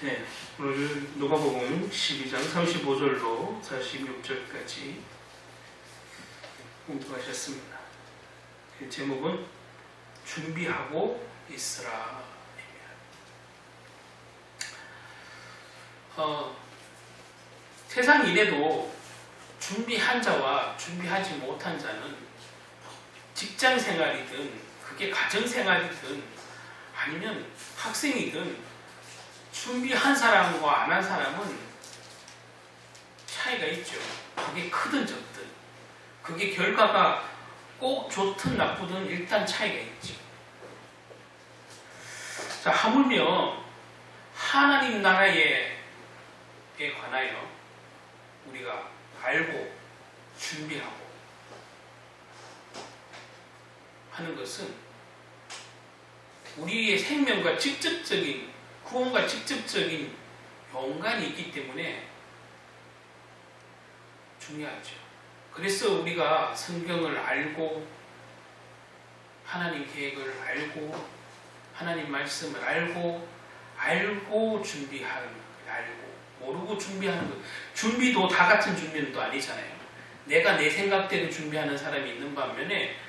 네, 오늘 누가복음 12장 35절로 46절까지 공부하셨습니다. 그 제목은 준비하고 있으라. 세상 일에도 준비한 자와 준비하지 못한 자는 직장 생활이든 그게 가정 생활이든 아니면 학생이든 준비한 사람과 안 한 사람은 차이가 있죠. 그게 크든 적든 그게 결과가 꼭 좋든 나쁘든 일단 차이가 있죠. 자, 하물며 하나님 나라에 관하여 우리가 알고 준비하고 하는 것은 우리의 생명과 직접적인 구원과 직접적인 연관이 있기 때문에 중요하죠. 그래서 우리가 성경을 알고 하나님 계획을 알고 하나님 말씀을 알고 준비하는 것, 알고 모르고 준비하는 것. 준비도 다 같은 준비는 또 아니잖아요. 내가 내 생각대로 준비하는 사람이 있는 반면에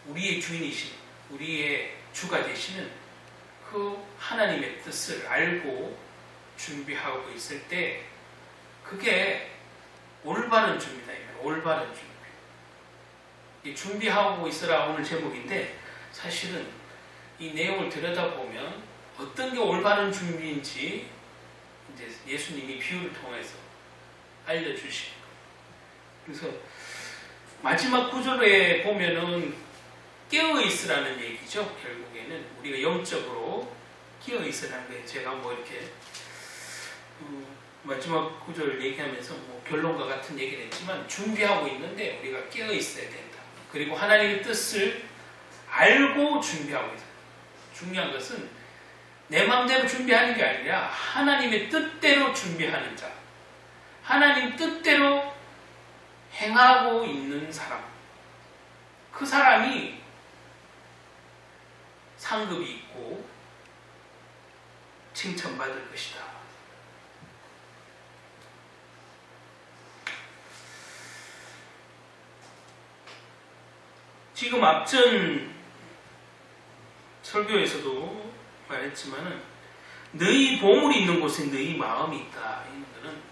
우리의 주인이신 우리의 주가 되시는 그 하나님의 뜻을 알고 준비하고 있을 때 그게 올바른 준비다. 올바른 준비. 이 준비하고 있으라 오늘 제목인데 사실은 이 내용을 들여다보면 어떤 게 올바른 준비인지 이제 예수님이 비유를 통해서 알려주신 거예요. 그래서 마지막 구절에 보면은 깨어있으라는 얘기죠. 결국에는 우리가 영적으로 깨어있으라는 거예요. 제가 뭐 이렇게 마지막 구절을 얘기하면서 뭐 결론과 같은 얘기를 했지만 준비하고 있는데 우리가 깨어있어야 된다. 그리고 하나님의 뜻을 알고 준비하고 있어요. 중요한 것은 내 마음대로 준비하는 게 아니라 하나님의 뜻대로 준비하는 자, 하나님 뜻대로 행하고 있는 사람, 그 사람이 상급이 있고 칭찬받을 것이다. 지금 앞전 설교에서도 말했지만은 너희 보물이 있는 곳에 너희 마음이 있다. 이런 거는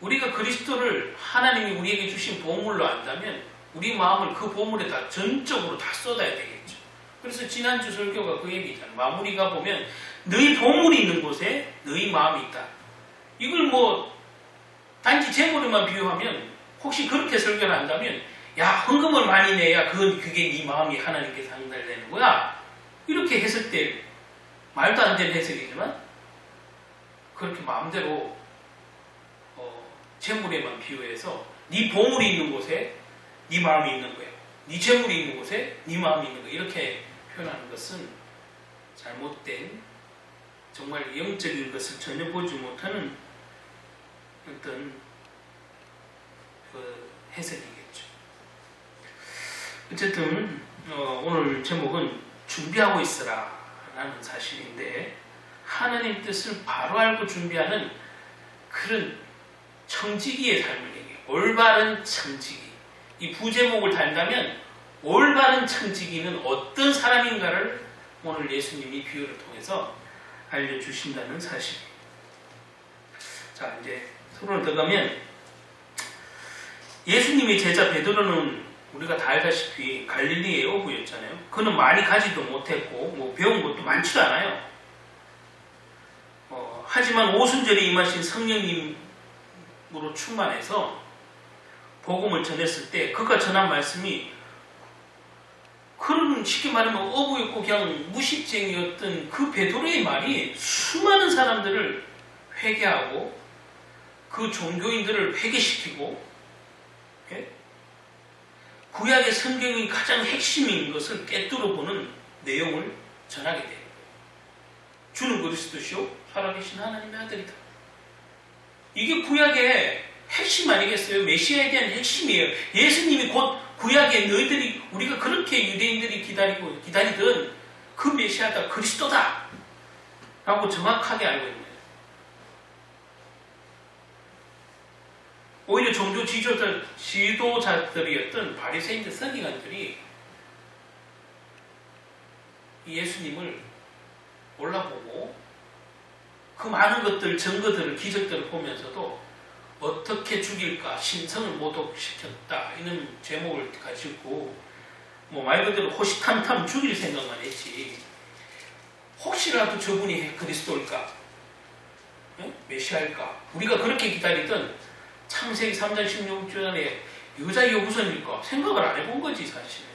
우리가 그리스도를 하나님이 우리에게 주신 보물로 안다면 우리 마음을 그 보물에다 전적으로 다 쏟아야 되겠죠. 그래서 지난주 설교가 그 얘기잖아요. 마무리가 보면 너희 보물이 있는 곳에 너희 마음이 있다. 이걸 뭐 단지 재물에만 비유하면 혹시 그렇게 설교를 한다면 야 헌금을 많이 내야 그게 네 마음이 하나님께 상달되는 거야. 이렇게 했을 때 말도 안 되는 해석이지만 그렇게 마음대로 재물에만 비유해서 네 보물이 있는 곳에 네 마음이 있는 거야. 네 재물이 있는 곳에 네 마음이 있는 거야. 이렇게 표현하는 것은 잘못된 정말 영적인 것을 전혀 보지 못하는 어떤 그 해석이겠죠. 어쨌든 오늘 제목은 준비하고 있으라 라는 사실인데 하나님 뜻을 바로 알고 준비하는 그런 청지기의 삶을 얘기해요. 올바른 청지기. 이 부제목을 달다면 올바른 청지기는 어떤 사람인가를 오늘 예수님이 비유를 통해서 알려주신다는 사실. 자, 이제 서론을 들어가면 예수님의 제자 베드로는 우리가 다 알다시피 갈릴리의 어부였잖아요. 그는 많이 가지도 못했고 뭐 배운 것도 많지도 않아요. 하지만 오순절에 임하신 성령님으로 충만해서 복음을 전했을 때 그가 전한 말씀이 그런 쉽게 말하면 어부였고 그냥 무식쟁이였던 그 베드로의 말이 수많은 사람들을 회개하고 그 종교인들을 회개시키고 구약의 성경의 가장 핵심인 것을 깨뜨려 보는 내용을 전하게 돼요. 주는 그리스도시요 살아계신 하나님의 아들이다. 이게 구약의 핵심 아니겠어요? 메시아에 대한 핵심이에요. 예수님이 곧 구약에 너희들이 우리가 그렇게 유대인들이 기다리던 그 메시아 메시아다, 그리스도다 라고 정확하게 알고 있는 거예요. 오히려 종교 지도자들이었던 바리새인들, 서기관들이 예수님을 올라보고 그 많은 것들, 증거들을, 기적들을 보면서도 어떻게 죽일까, 신성을 모독시켰다 이런 제목을 가지고 뭐 말 그대로 호시탐탐 죽일 생각만 했지, 혹시라도 저분이 그리스도일까, 메시아일까, 우리가 그렇게 기다리던 창세기 3장 16절에 여자의 후손일까 생각을 안 해본 거지 사실.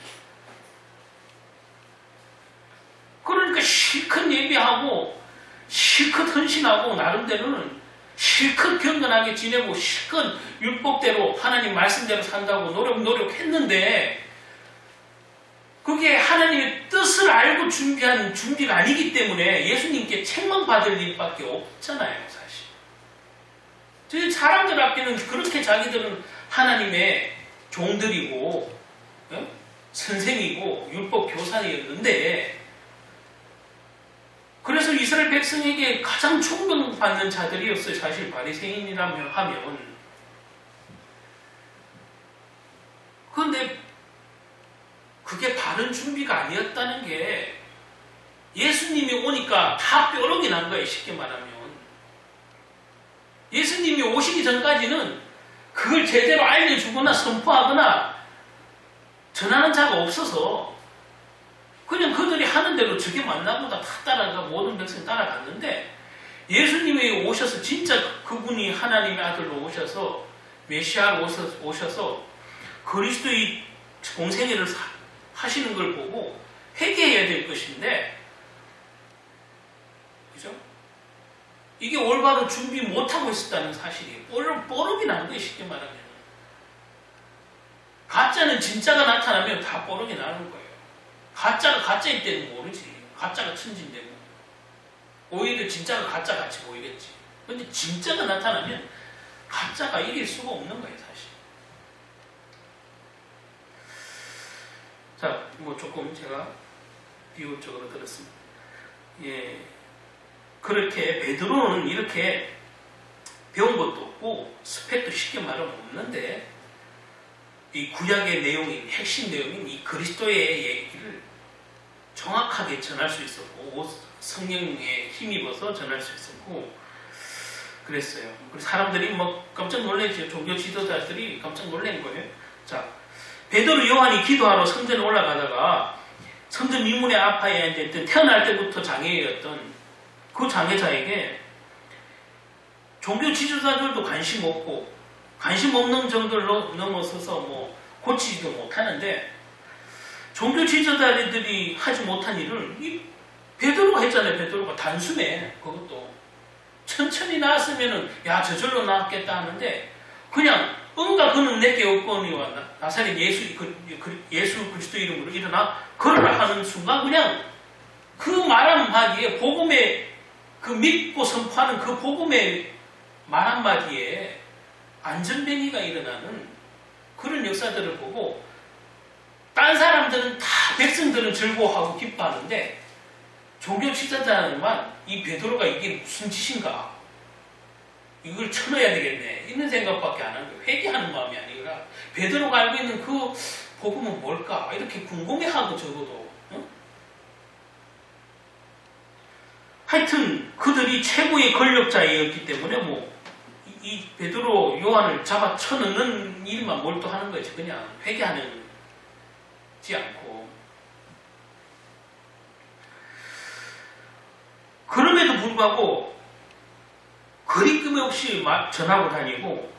그러니까 실컷 예배하고 실컷 헌신하고 나름대로는 실컷 경건하게 지내고 실컷 율법대로 하나님 말씀대로 산다고 노력했는데 그게 하나님의 뜻을 알고 준비한 준비가 아니기 때문에 예수님께 책망받을 일밖에 없잖아요 사실. 저 사람들 앞에는 그렇게 자기들은 하나님의 종들이고 선생이고 율법 교사였는데, 그래서 이스라엘 백성에게 가장 존경받는 자들이었어요 사실 바리새인이라면 하면. 그런데 그게 바른 준비가 아니었다는 게 예수님이 오니까 다 뾰록이 난 거예요 쉽게 말하면. 예수님이 오시기 전까지는 그걸 제대로 알려주거나 선포하거나 전하는 자가 없어서 그냥 그들이 하는 대로 저게 맞나 보다 다 따라가 모든 백성이 따라갔는데, 예수님이 오셔서 진짜 그분이 하나님의 아들로 오셔서 메시아로 오셔서 그리스도의 공생애를 하시는 걸 보고 회개해야 될 것인데, 그죠? 이게 올바로 준비 못하고 있었다는 사실이 뽀록이 난 거예요 쉽게 말하면. 가짜는 진짜가 나타나면 다 뽀록이 나는 거예요. 가짜가 가짜일 때는 모르지. 가짜가 천진데 뭐. 오히려 진짜가 가짜같이 보이겠지. 근데 진짜가 나타나면 가짜가 이길 수가 없는 거예요 사실. 자, 뭐 조금 제가 비유적으로 들었습니다. 예, 그렇게 베드로는 이렇게 배운 것도 없고 스펙도 쉽게 말하면 없는데, 이 구약의 내용인, 핵심 내용인 이 그리스도의 얘기를 정확하게 전할 수 있었고 성령에 힘입어서 전할 수 있었고 그랬어요. 사람들이 뭐 깜짝 놀랐죠. 종교 지도자들이 깜짝 놀란 거예요. 자, 베드로 요한이 기도하러 성전에 올라가다가 성전 미문의 아파에 앉아있던, 태어날 때부터 장애였던 그 장애자에게 종교 지도자들도 관심 없고 관심 없는 정도를 넘어서서 뭐 고치지도 못하는데, 종교 지도자들이 하지 못한 일을 이 베드로가 했잖아요. 베드로가 단숨에 그것도 천천히 나았으면은 야 저절로 나았겠다 하는데, 그냥 응가 그는 내게 없거니와 나사렛 예수 그리스도 이름으로 일어나 걸으라 하는 순간 그냥 그 말 한마디에, 복음의 그 믿고 선포하는 그 복음의 말 한마디에 안전뱅이가 일어나는 그런 역사들을 보고, 딴 사람들은 다, 백성들은 즐거워하고 기뻐하는데 종교 지도자들만 이 베드로가 이게 무슨 짓인가, 이걸 쳐넣어야 되겠네 이런 생각밖에 안 한 거예요. 회개하는 마음이 아니라 베드로가 알고 있는 그 복음은 뭘까 이렇게 궁금해하고 적어도 하여튼 그들이 최고의 권력자였기 때문에 뭐 이 베드로 요한을 잡아 쳐넣는 일만 몰두하는 거지. 그냥 회개하지 않고. 그럼에도 불구하고 거리낌이 없이 전하고 다니고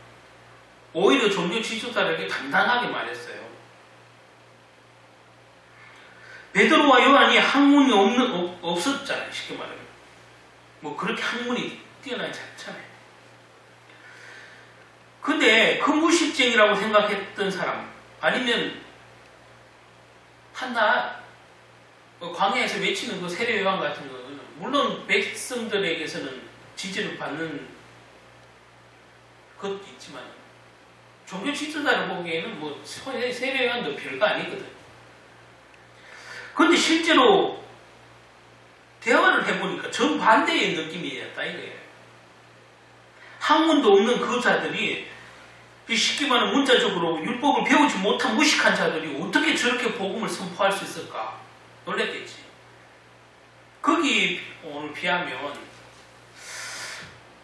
오히려 종교 지도자들에게 단단하게 말했어요. 베드로와 요한이 학문이 없었잖아요. 쉽게 말하면. 뭐 그렇게 학문이 뛰어나지 않잖아요. 근데 그 무식쟁이라고 생각했던 사람, 아니면 한낱 광야에서 외치는 그 세례 요한 같은 거는 물론 백성들에게서는 지지를 받는 것도 있지만 종교 지도자를 보기에는 뭐 세례 요한도 별거 아니거든. 그런데 실제로 보니까 정반대의 느낌이었다 이거예요. 학문도 없는 그 자들이 쉽게 말하면 문자적으로 율법을 배우지 못한 무식한 자들이 어떻게 저렇게 복음을 선포할 수 있을까 놀랬겠지. 거기 오늘 비하면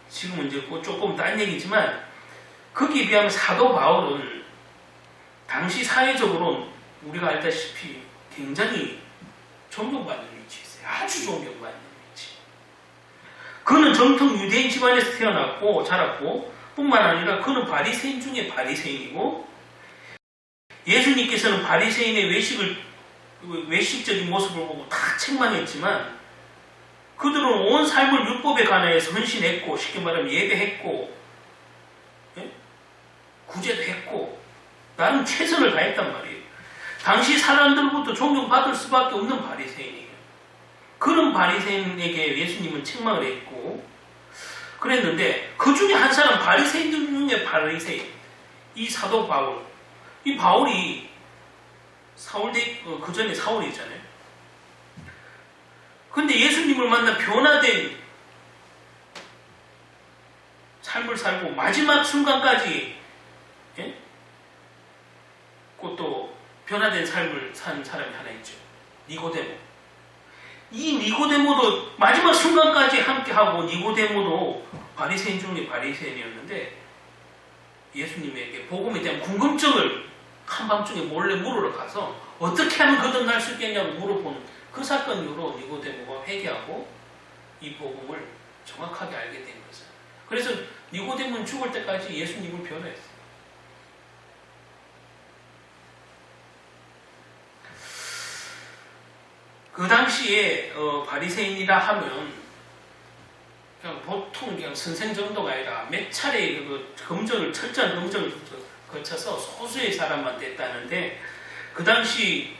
지금은 이제 조금 딴 얘기지만 거기에 비하면 사도 바울은 당시 사회적으로 우리가 알다시피 굉장히 존경받는 위치에 있어요. 아주 존경받는 위치. 그는 정통 유대인 집안에서 태어났고 자랐고 뿐만 아니라 그는 바리새인 중에 바리새인이고 예수님께서는 바리새인의 외식적인 모습을 보고 다 책망했지만 그들은 온 삶을 율법에 관하여서 헌신했고 쉽게 말하면 예배했고 구제도 했고 나름 최선을 다했단 말이에요. 당시 사람들부터 존경받을 수밖에 없는 바리새인이에요. 그런 바리새인에게 예수님은 책망을 했고 그랬는데 그 중에 한 사람 바리새인 중에 바리새인 이 사도 바울 이 바울이 그 전에 사울이잖아요. 근데 예수님을 만나 변화된 삶을 살고 마지막 순간까지 또 변화된 삶을 산 사람이 하나 있죠. 니고데모. 이 니고데모도 마지막 순간까지 함께하고 니고데모도 바리새인 중에 바리새인이었는데 예수님에게 복음에 대한 궁금증을 한밤중에 몰래 물으러 가서 어떻게 하면 거듭날 수 있겠냐고 물어본 그 사건 이후로 니고데모가 회개하고 이 복음을 정확하게 알게 된 거죠. 그래서 니고데모는 죽을 때까지 예수님을 변호했어요. 그 당시에 바리새인이라 하면 그냥 보통 그냥 선생 정도가 아니라 몇 차례 그 철저한 검증을 거쳐서 소수의 사람만 됐다는데 그 당시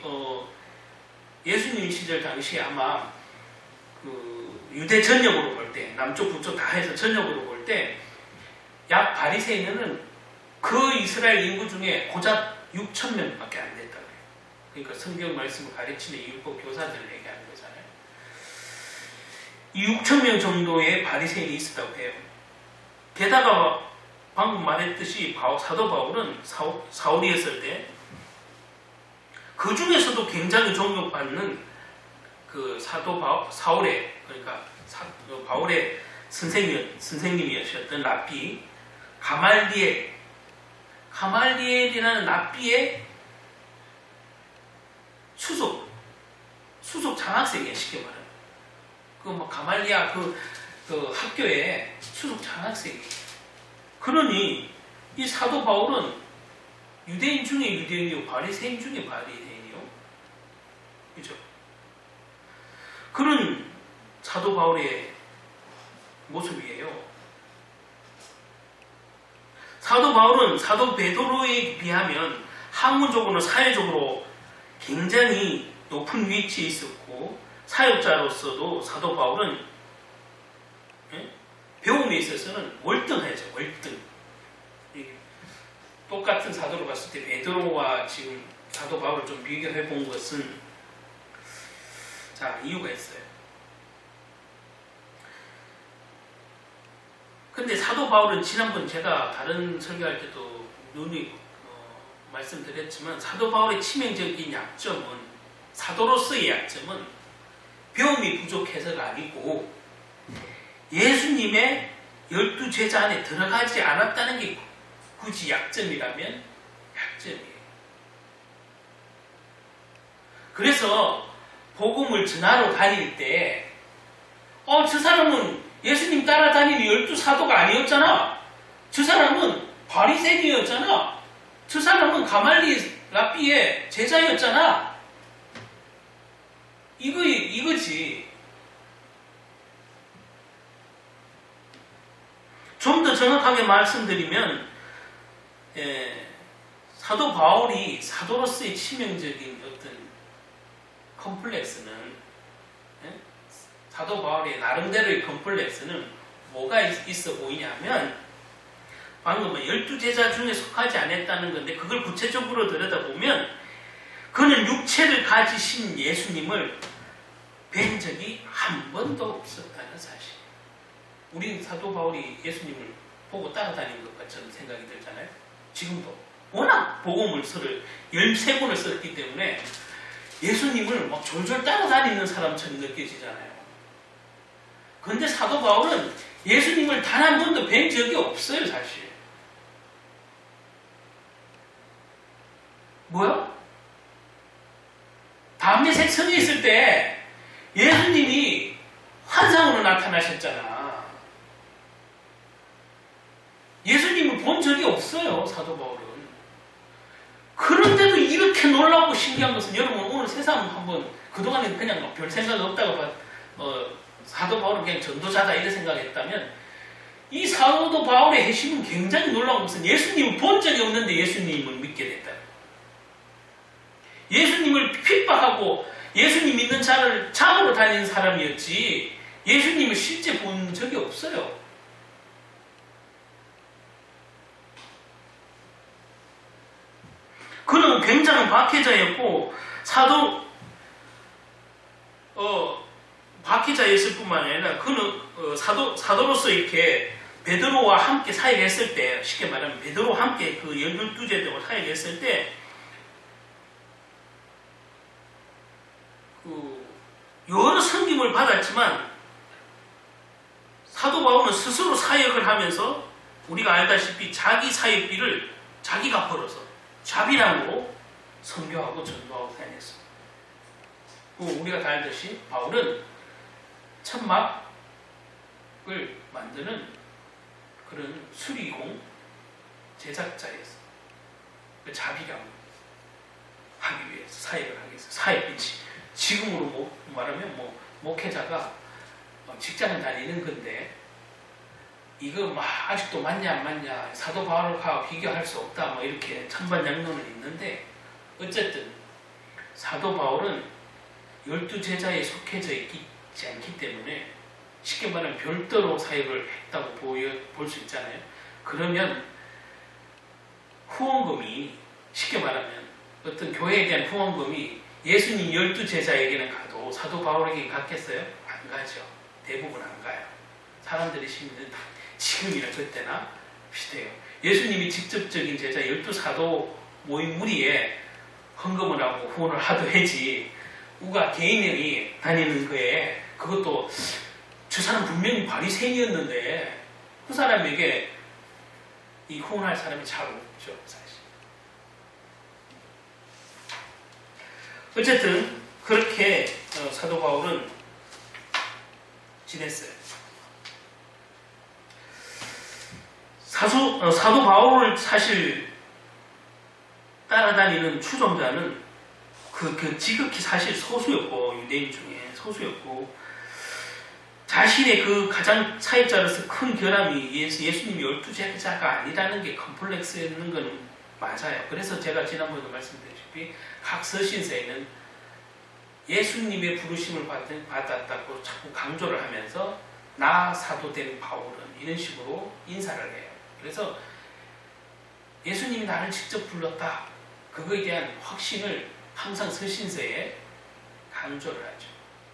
예수님 시절 당시에 아마 그 유대 전역으로 볼 때 남쪽 북쪽 다 해서 전역으로 볼 때 약 바리새인은 그 이스라엘 인구 중에 고작 6,000명밖에 안 됐다. 그러니까 성경 말씀을 가르치는 율법 교사들을 얘기하는 거잖아요. 이 6,000명 정도의 바리새인이 있었다고 해요. 게다가 방금 말했듯이 사도 바울은 사울이었을 때 그 중에서도 굉장히 존경받는 그 사울의 그러니까 바울의 선생님이셨던 랍비 가말리엘이라는 랍비의 수속 장학생이에요. 쉽게 말하면 그 가말리아 그 학교에 수속 장학생이에요. 그러니 이 사도 바울은 유대인 중에 유대인이고 바리새인 중에 바리새인이요. 그죠? 그런 사도 바울의 모습이에요. 사도 바울은 사도 베드로에 비하면 학문적으로는 사회적으로 굉장히 높은 위치에 있었고 사역자로서도 사도 바울은 배움에 있어서는 월등하죠. 월등. 똑같은 사도로 봤을 때 베드로와 지금 사도 바울을 좀 비교해 본 것은 이유가 있어요. 근데 사도 바울은 지난번 제가 다른 설교할 때도 말씀드렸지만 사도 바울의 치명적인 약점은 사도로서의 약점은 배움이 부족해서가 아니고 예수님의 12제자 안에 들어가지 않았다는 게 굳이 약점이라면 약점이에요. 그래서 복음을 전하러 다닐 때 저 사람은 예수님 따라다니는 12사도가 아니었잖아. 저 사람은 바리새인이었잖아. 저 사람은 가말리 랍비의 제자였잖아. 이거지. 좀 더 정확하게 말씀드리면 사도 바울이 사도로서의 치명적인 어떤 컴플렉스는 사도 바울의 나름대로의 컴플렉스는 뭐가 있어 보이냐면 방금 12제자 중에 속하지 않았다는 건데 그걸 구체적으로 들여다보면 그는 육체를 가지신 예수님을 뵌 적이 한 번도 없었다는 사실. 우리 사도 바울이 예수님을 보고 따라다닌 것 같은 생각이 들잖아요. 지금도 워낙 복음을 13권을 썼기 때문에 예수님을 막 졸졸 따라다니는 사람처럼 느껴지잖아요. 그런데 사도 바울은 예수님을 단 한 번도 뵌 적이 없어요, 사실. 뭐야? 담메색 성에 있을 때 예수님이 환상으로 나타나셨잖아. 예수님을 본 적이 없어요, 사도 바울은. 그런데도 이렇게 놀랍고 신기한 것은, 여러분 오늘 세상 한번, 그동안에 그냥 별 생각 없다가 사도 바울은 그냥 전도자다 이런 생각했다면, 이 사도 바울의 핵심은 굉장히 놀라운 것은 예수님을 본 적이 없는데 예수님을 믿게 됐다. 예수님을 핍박하고 예수님 믿는 자를 잡으러 다니는 사람이었지 예수님을 실제 본 적이 없어요. 그는 굉장한 박해자였고 박해자였을 뿐만 아니라 그는 사도로서 이렇게 베드로와 함께 사역했을 때, 쉽게 말하면 베드로와 함께 그 12제자와 사역했을 때 여러 섬김을 받았지만 사도 바울은 스스로 사역을 하면서 우리가 알다시피 자기 사역비를 자기가 벌어서 자비랑으로 선교하고 전도하고 다녔어. 우리가 다 알듯이 바울은 천막을 만드는 그런 수리공 제작자였어. 그 자비랑 하기 위해서 사역을 하기 위해서 사역비 지금으로 말하면 목회자가 직장을 다니는 건데 이거 아직도 맞냐 안 맞냐 사도 바울과 비교할 수 없다 이렇게 천반양론은 있는데 어쨌든 사도 바울은 12제자에 속해져 있지 않기 때문에 쉽게 말하면 별도로 사역을 했다고 볼 수 있잖아요. 그러면 후원금이 쉽게 말하면 어떤 교회에 대한 후원금이 예수님 12제자에게는 가도 사도 바울에게 갔겠어요? 안 가죠. 대부분 안 가요. 사람들의 심리는 지금이나 그때나 비슷해요. 예수님이 직접적인 제자 12사도 모임 무리에 헌금을 하고 후원을 하더해지 우가 개인이 다니는 거에 그것도 저 사람 분명히 바리새인이었는데 그 사람에게 이 후원할 사람이 잘 없죠, 사실. 어쨌든 그렇게 사도 바울은 지냈어요. 사도 바울을 사실 따라다니는 추종자는 그 지극히 사실 소수였고 유대인 중에 소수였고 자신의 그 가장 사역자로서 큰 결함이 예수님이 12제자가 아니라는 게 컴플렉스였는 건 맞아요. 그래서 제가 지난번에도 말씀드렸다시피 각 서신서에는 예수님의 부르심을 받았다고 자꾸 강조를 하면서 나 사도된 바울은 이런 식으로 인사를 해요. 그래서 예수님이 나를 직접 불렀다. 그거에 대한 확신을 항상 서신서에 강조를 하죠.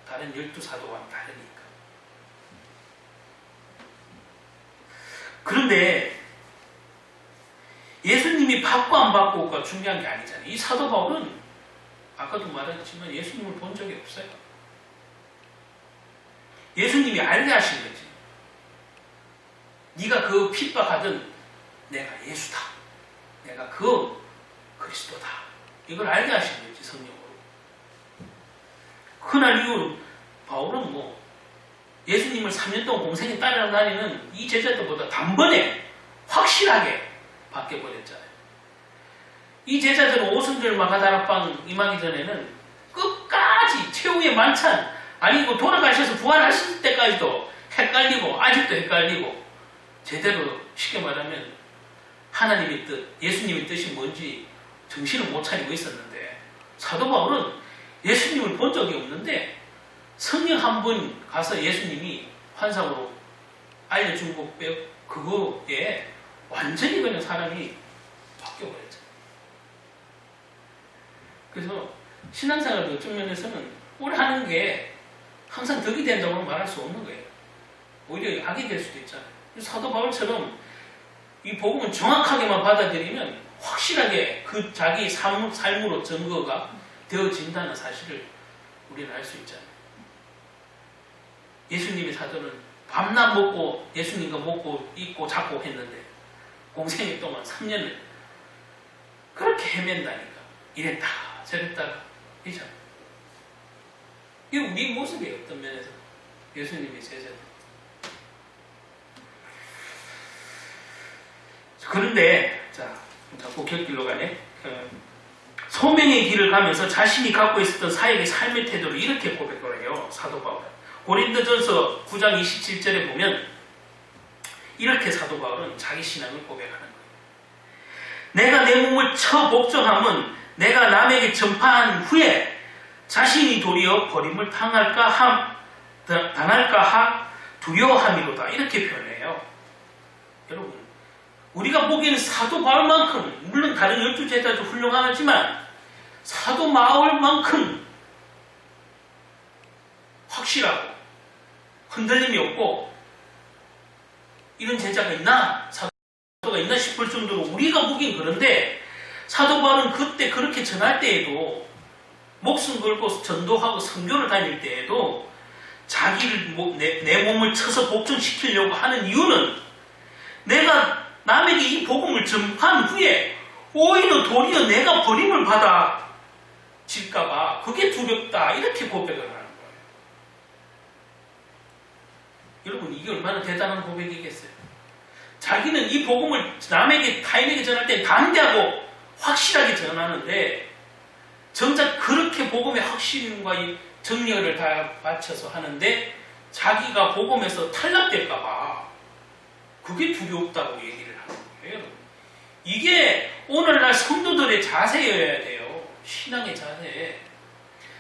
다른 12사도와는 다르니까. 그런데 예수님이 받고 안 받고가 중요한 게 아니잖아요. 이 사도 바울은 아까도 말했지만 예수님을 본 적이 없어요. 예수님이 알게 하신 거지. 네가 그 핍박하던 내가 예수다. 내가 그 그리스도다. 이걸 알게 하신 거지, 성령으로. 그날 이후 바울은 예수님을 3년 동안 공생에 따라다니는 이 제자들보다 단번에 확실하게 바뀌어버렸잖아요. 이 제자들은 오순절 마가다락방 임하기 전에는 끝까지 최후의 만찬, 아니고 돌아가셔서 부활하실 때까지도 헷갈리고 아직도 헷갈리고 제대로 쉽게 말하면 하나님의 뜻, 예수님의 뜻이 뭔지 정신을 못 차리고 있었는데 사도 바울은 예수님을 본 적이 없는데 성령 한 번 가서 예수님이 환상으로 알려준 것 빼고 그거에 완전히 그냥 사람이 바뀌어버렸죠. 그래서 신앙생활도 어떤 면에서는 오래 하는 게 항상 덕이 된다고는 말할 수 없는 거예요. 오히려 악이 될 수도 있잖아요. 사도 바울처럼 이 복음을 정확하게만 받아들이면 확실하게 그 자기 삶으로 증거가 되어진다는 사실을 우리는 알 수 있잖아요. 예수님의 사도는 밤낮 먹고 예수님과 먹고 입고 잡고 했는데 공생애 동안 3년을 그렇게 헤맨다니까. 이랬다 저랬다 이잖아요. 이게 우리 모습이에요. 어떤 면에서 예수님의 제자들. 그런데 자 자꾸 곁길로 가네. 소명의 길을 가면서 자신이 갖고 있었던 사역의 삶의 태도를 이렇게 고백을 해요. 사도 바울은. 고린도전서 9장 27절에 보면 이렇게 사도 바울은 자기 신앙을 고백하는 거예요. 내가 내 몸을 처 복종함은 내가 남에게 전파한 후에 자신이 도리어 버림을 당할까 하 두려워함이로다. 이렇게 표현해요. 여러분, 우리가 보기에는 사도 바울만큼, 물론 다른 12제자도 훌륭하지만 사도 바울만큼 확실하고 흔들림이 없고 이런 제자가 있나? 사도가 있나 싶을 정도로 우리가 보기엔 그런데 사도 바울은 그때 그렇게 전할 때에도 목숨 걸고 전도하고 선교를 다닐 때에도 자기를 내 몸을 쳐서 복종시키려고 하는 이유는 내가 남에게 이 복음을 전파한 후에 오히려 도리어 내가 버림을 받아 질까봐 그게 두렵다. 이렇게 고백을 하는 거예요. 여러분, 이게 얼마나 대단한 고백이겠어요? 자기는 이 복음을 남에게 타인에게 전할 때 담대하고 확실하게 전하는데 정작 그렇게 복음의 확신과 정리를 다 맞춰서 하는데 자기가 복음에서 탈락될까봐 그게 두렵다고 얘기를 하는 거예요. 여러분. 이게 오늘날 성도들의 자세여야 돼요. 신앙의 자세.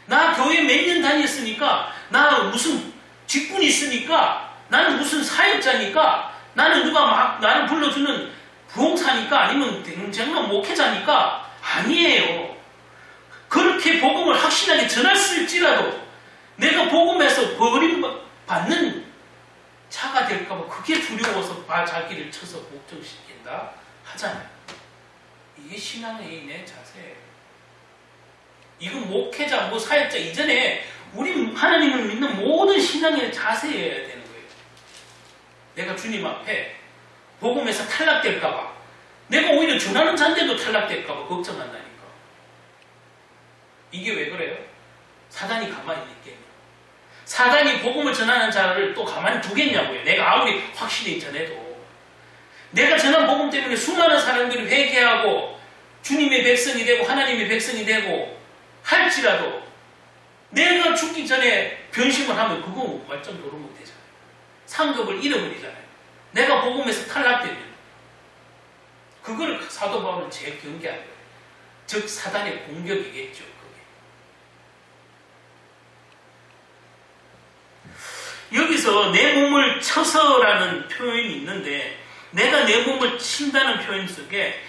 나 교회 몇 년 다녔으니까, 나 무슨 직분이 있으니까, 나는 무슨 사역자니까, 나는 누가 막 나를 불러주는 부흥사니까, 아니면 굉장한 목회자니까 아니에요. 그렇게 복음을 확실하게 전했을지라도 내가 복음에서 버림받는 자가 될까봐 그게 두려워서 자기를 쳐서 복종시킨다 하잖아요. 이게 신앙의 내 자세예요. 이건 목회자, 사역자 이전에 우리 하나님을 믿는 모든 신앙의 자세여야 되는 거예요. 내가 주님 앞에 복음에서 탈락될까봐, 내가 오히려 전하는 자인데도 탈락될까봐 걱정한다니까. 이게 왜 그래요? 사단이 가만히 있겠냐? 사단이 복음을 전하는 자를 또 가만히 두겠냐고요. 내가 아무리 확실히 전해도. 내가 전한 복음 때문에 수많은 사람들이 회개하고 주님의 백성이 되고 하나님의 백성이 되고 할지라도 내가 죽기 전에 변심을 하면 그거 완전 도루묵 되잖아요. 상급을 잃어버리잖아요. 내가 복음에서 탈락되면 그걸 사도 바울은 제일 경계한 거예요. 즉 사단의 공격이겠죠. 여기서 내 몸을 쳐서라는 표현이 있는데 내가 내 몸을 친다는 표현 속에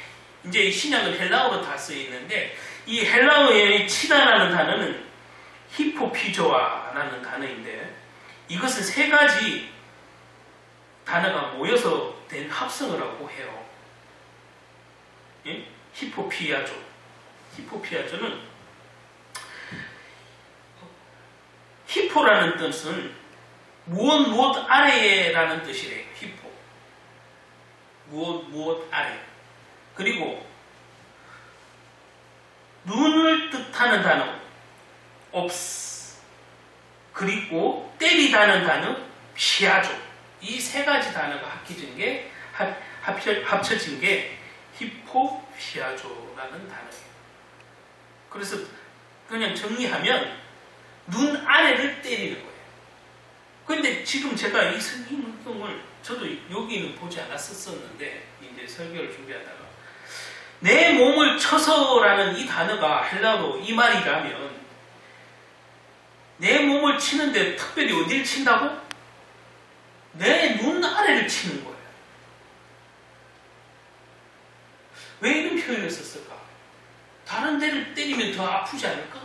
이제 신약은 헬라어로 다 쓰여 있는데 이 헬라어의 치다라는 단어는 히포피조아라는 단어인데 이것은 세 가지 단어가 모여서 된 합성을 하고 해요. 예? 히포피아조. 히포피아조는 히포라는 뜻은 무엇 아래에라는 뜻이래요. 히포. 무엇 아래. 그리고 눈을 뜻하는 단어 옵스. 그리고 때리다는 단어 피아조. 이 세 가지 단어가 합쳐진 게 히포피아조라는 단어예요. 그래서 그냥 정리하면 눈 아래를 때리는 거예요. 그런데 지금 제가 이 성경을 저도 여기는 보지 않았었는데 이제 설교를 준비하다가 내 몸을 쳐서라는 이 단어가 헬라어로 이 말이라면 내 몸을 치는데 특별히 어디를 친다고? 내 눈 아래를 치는 거예요. 왜 이런 표현을 썼을까? 다른 데를 때리면 더 아프지 않을까?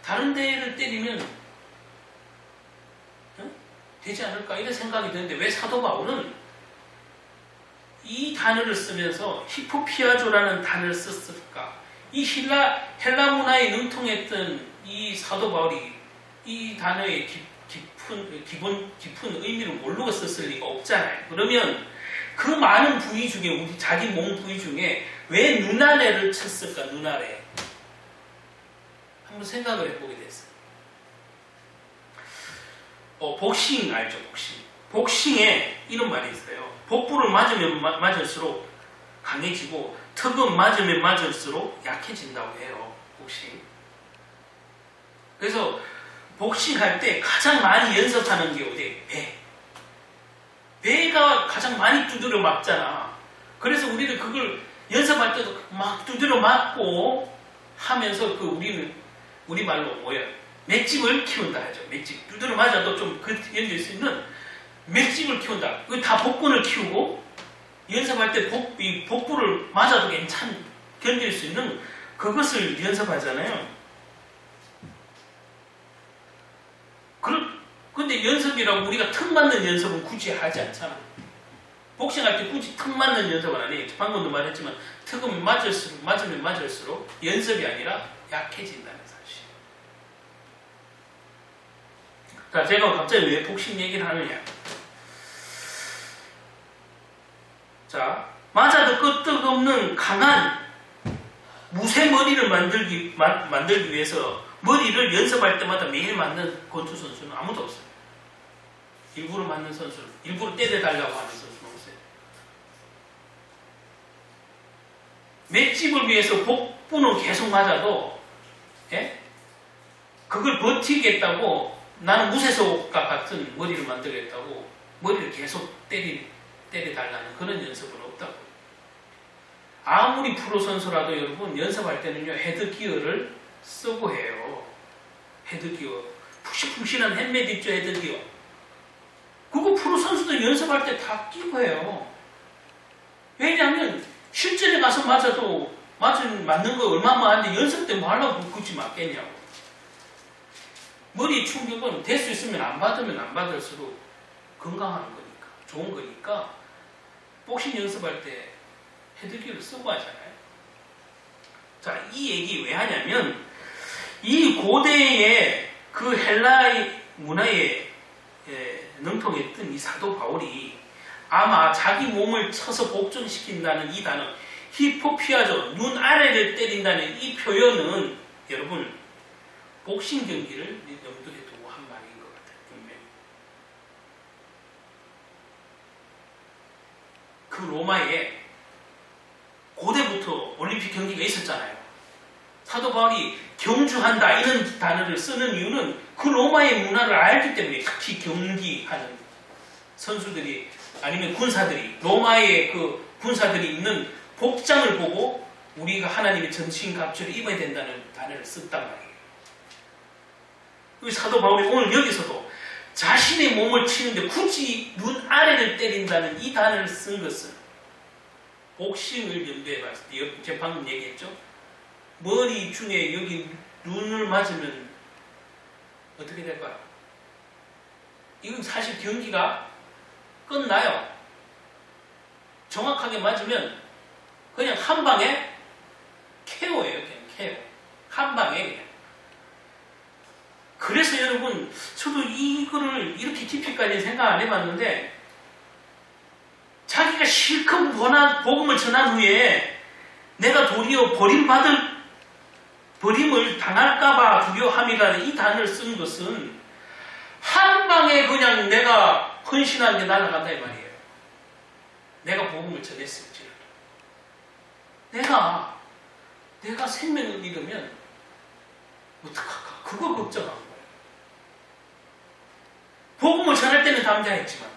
다른 데를 때리면 되지 않을까 이런 생각이 드는데 왜 사도 바울은 이 단어를 쓰면서 히포피아조라는 단어를 썼을까? 이 헬라 문화에 능통했던 이 사도 바울이 이 단어의 깊은 의미를 모르고 썼을 리가 없잖아요. 그러면 그 많은 부위 중에 우리 자기 몸 부위 중에 왜 눈아래를 쳤을까? 눈아래. 한번 생각을 해보게 됐어요. 복싱 알죠? 복싱. 복싱에 이런 말이 있어요. 복부를 맞으면 맞을수록 강해지고 턱은 맞으면 맞을수록 약해진다고 해요. 복싱. 그래서 복싱할 때 가장 많이 연습하는 게 어디에? 배. 배가 가장 많이 두드려 맞잖아. 그래서 우리는 그걸 연습할 때도 막 두드려 맞고 하면서 우리말로 뭐야? 맷집을 키운다 하죠. 맷집. 두드려 맞아도 좀 견딜 수 있는 맷집을 키운다. 그 다 복근을 키우고 연습할 때 복부를 맞아도 견딜 수 있는 그것을 연습하잖아요. 근데 연습이라고 우리가 턱 맞는 연습은 굳이 하지 않잖아. 복싱할 때 굳이 턱 맞는 연습은 안 해요. 방금도 말했지만 턱은 맞으면 맞을수록 연습이 아니라 약해진다는 사실. 자, 제가 갑자기 왜 복싱 얘기를 하느냐. 자, 맞아도 끄떡없는 강한 무쇠머리를 만들기 위해서 머리를 연습할 때마다 매일 맞는 권투 선수는 아무도 없어요. 일부러 맞는 선수, 일부러 때려달라고 하는 선수는 없어요. 맷집을 위해서 복부는 계속 맞아도, 예? 그걸 버티겠다고 나는 무쇠속과 같은 머리를 만들겠다고 머리를 계속 때려달라는 그런 연습은 없다고. 아무리 프로 선수라도 여러분 연습할 때는요 헤드기어를 쓰고 해요. 헤드기어. 푹신푹신한 헬멧 있죠, 헤드기어. 그거 프로 선수들 연습할 때 다 끼고 해요. 왜냐하면 실전에 가서 맞는 거 얼마 많은데 연습 때 뭐 하려고 굳이 맞겠냐고. 머리 충격은 될 수 있으면 안 받으면 안 받을수록 건강한 거니까, 좋은 거니까 복싱 연습할 때 헤드기어를 쓰고 하잖아요. 자, 이 얘기 왜 하냐면 이 고대의 그 헬라의 문화에 능통했던 이 사도 바울이 아마 자기 몸을 쳐서 복종시킨다는 이 단어 히포피아조, 눈 아래를 때린다는 이 표현은 여러분 복싱 경기를 염두에 두고 한 말인 것 같아요. 분명히. 그 로마에 고대부터 올림픽 경기가 있었잖아요. 사도 바울이 경주한다 이런 단어를 쓰는 이유는 그 로마의 문화를 알기 때문에, 특히 경기하는 선수들이 아니면 군사들이 로마의 그 군사들이 입는 복장을 보고 우리가 하나님의 전신갑주를 입어야 된다는 단어를 썼단 말이에요. 사도 바울이 오늘 여기서도 자신의 몸을 치는데 굳이 눈 아래를 때린다는 이 단어를 쓴 것은 복싱을 염두에 봤을 때, 제가 방금 얘기했죠? 머리 중에 여기 눈을 맞으면 어떻게 될까요? 이건 사실 경기가 끝나요. 정확하게 맞으면 그냥 한 방에 KO예요. 그냥 KO. 한 방에 그냥. 그래서 여러분, 저도 이거를 이렇게 깊이까지 생각 안 해봤는데, 자기가 실컷 복음을 전한 후에 내가 도리어 버림을 당할까봐 두려움이라는 이 단어를 쓴 것은 한 방에 그냥 내가 헌신한 게 날아간다 이 말이에요. 내가 복음을 전했을지라도. 내가 생명을 잃으면 어떡할까? 그거 걱정한 거예요. 복음을 전할 때는 담대했지만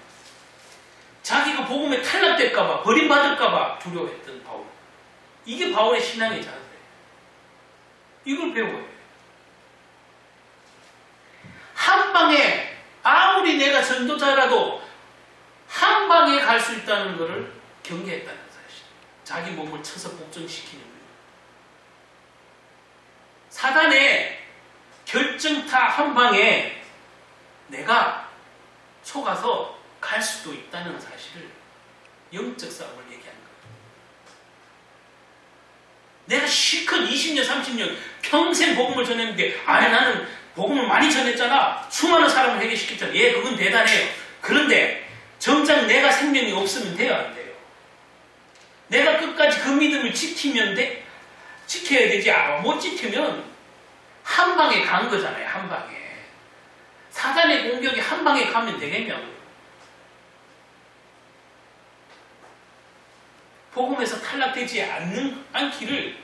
자기가 복음에 탈락될까봐, 버림받을까봐 두려워했던 바울. 이게 바울의 신앙의 자세예요. 이걸 배워야 돼요. 한 방에, 아무리 내가 전도자라도 한 방에 갈 수 있다는 것을 경계했다는 사실. 자기 몸을 쳐서 복종시키는 거예요. 사단의 결정타 한 방에 내가 속아서 갈 수도 있다는 사실을 영적 싸움을 얘기하는 거예요. 내가 실컷 20년, 30년 평생 복음을 전했는데 아니 나는 복음을 많이 전했잖아. 수많은 사람을 회개시켰잖아. 예, 그건 대단해요. 그런데 정작 내가 생명이 없으면 돼요, 안 돼요? 내가 끝까지 그 믿음을 지키면 돼? 지켜야 되지. 못 지키면 한 방에 간 거잖아요. 한 방에. 사단의 공격이 한 방에 가면 되겠냐고요. 복음에서 탈락되지 않기를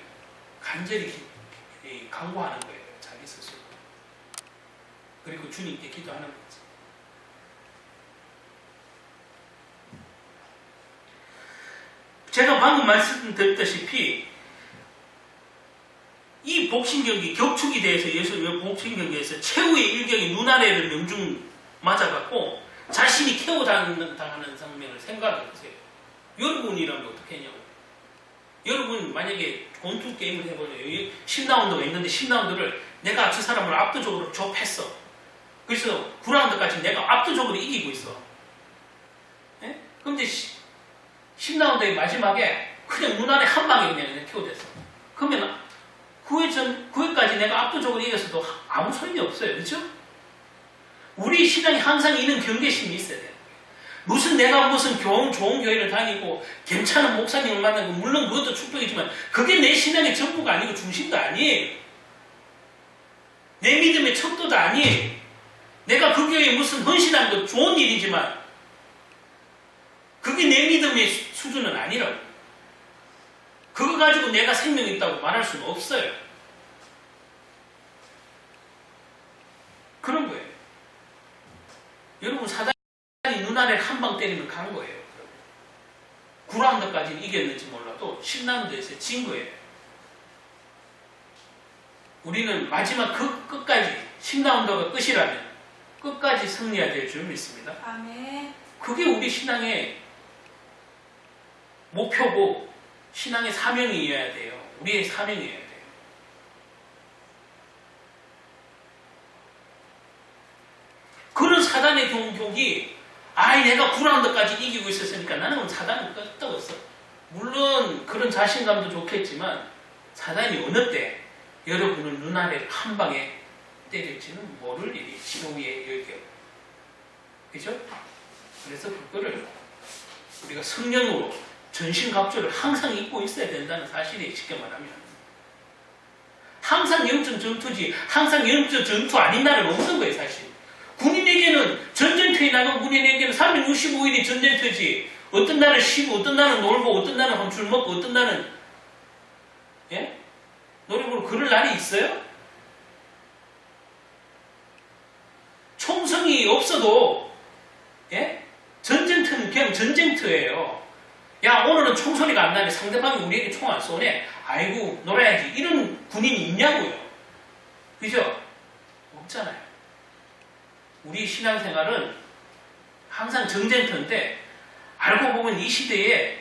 간절히 강구하는 거예요. 자기 스스로. 그리고 주님께 기도하는 거죠. 제가 방금 말씀드렸다시피 이 복싱 경기 격투기 대회에서 복싱 경기에서 최후의 일격이 눈아래를 명중 맞아갖고 자신이 KO 당하는 장면을 생각해보세요. 여러분이라면 어떻게 했냐고. 여러분 만약에 권투 게임을 해보세요. 10라운드가 있는데 10라운드를 내가 저 사람을 압도적으로 좁혔어. 그래서 9라운드까지 내가 압도적으로 이기고 있어. 예? 그런데 10라운드의 마지막에 그냥 눈안에 한 방에 그냥 KO 됐어. 그러면 9회까지 내가 압도적으로 이겼어도 아무 소용이 없어요. 그렇죠? 우리 신앙이 항상 이런 경계심이 있어야 돼요. 내가 무슨 좋은 교회를 다니고 괜찮은 목사님을 만나고 물론 그것도 축복이지만 그게 내 신앙의 전부가 아니고 중심도 아니에요. 내 믿음의 척도도 아니에요. 내가 그 교회에 무슨 헌신한 거 좋은 일이지만 그게 내 믿음의 수준은 아니라고. 그거 가지고 내가 생명이 있다고 말할 수는 없어요. 그런 거예요. 여러분 사단이 눈알에 한 방 때리면 간 거예요. 9라운드까지는 이겼는지 몰라도 10라운드에서 진 거예요. 우리는 마지막 끝까지 10라운드가 끝이라면 끝까지 승리해야 될 줄 믿습니다. 아멘. 그게 우리 신앙의 목표고 신앙의 사명이어야 돼요. 우리의 사명이어야 돼요. 그런 사단의 공격이 내가 9라운드까지 이기고 있었으니까 나는 사단을 끄떡었어. 물론 그런 자신감도 좋겠지만 사단이 어느 때 여러분을 눈알에 한 방에 때릴지는 모를 일이 지도위의 열격. 그죠? 그래서 그거를 우리가 성령으로 전신갑주를 항상 입고 있어야 된다는 사실이 쉽게 말하면 항상 영적 전투지 항상 영적 전투 아닌 날은 없는 거예요. 사실 군인에게는 전쟁터에 나간 군인에게는 365일이 전쟁터지 어떤 날은 쉬고 어떤 날은 놀고 어떤 날은 혼술 먹고 어떤 날은 노래 부르고 그럴 날이 있어요? 총성이 없어도 전쟁터는 그냥 전쟁터예요. 야 오늘은 총소리가 안 나네. 상대방이 우리에게 총 안 쏘네. 아이고 놀아야지. 이런 군인이 있냐고요. 그죠? 없잖아요. 우리 신앙생활은 항상 전쟁터인데 알고 보면 이 시대에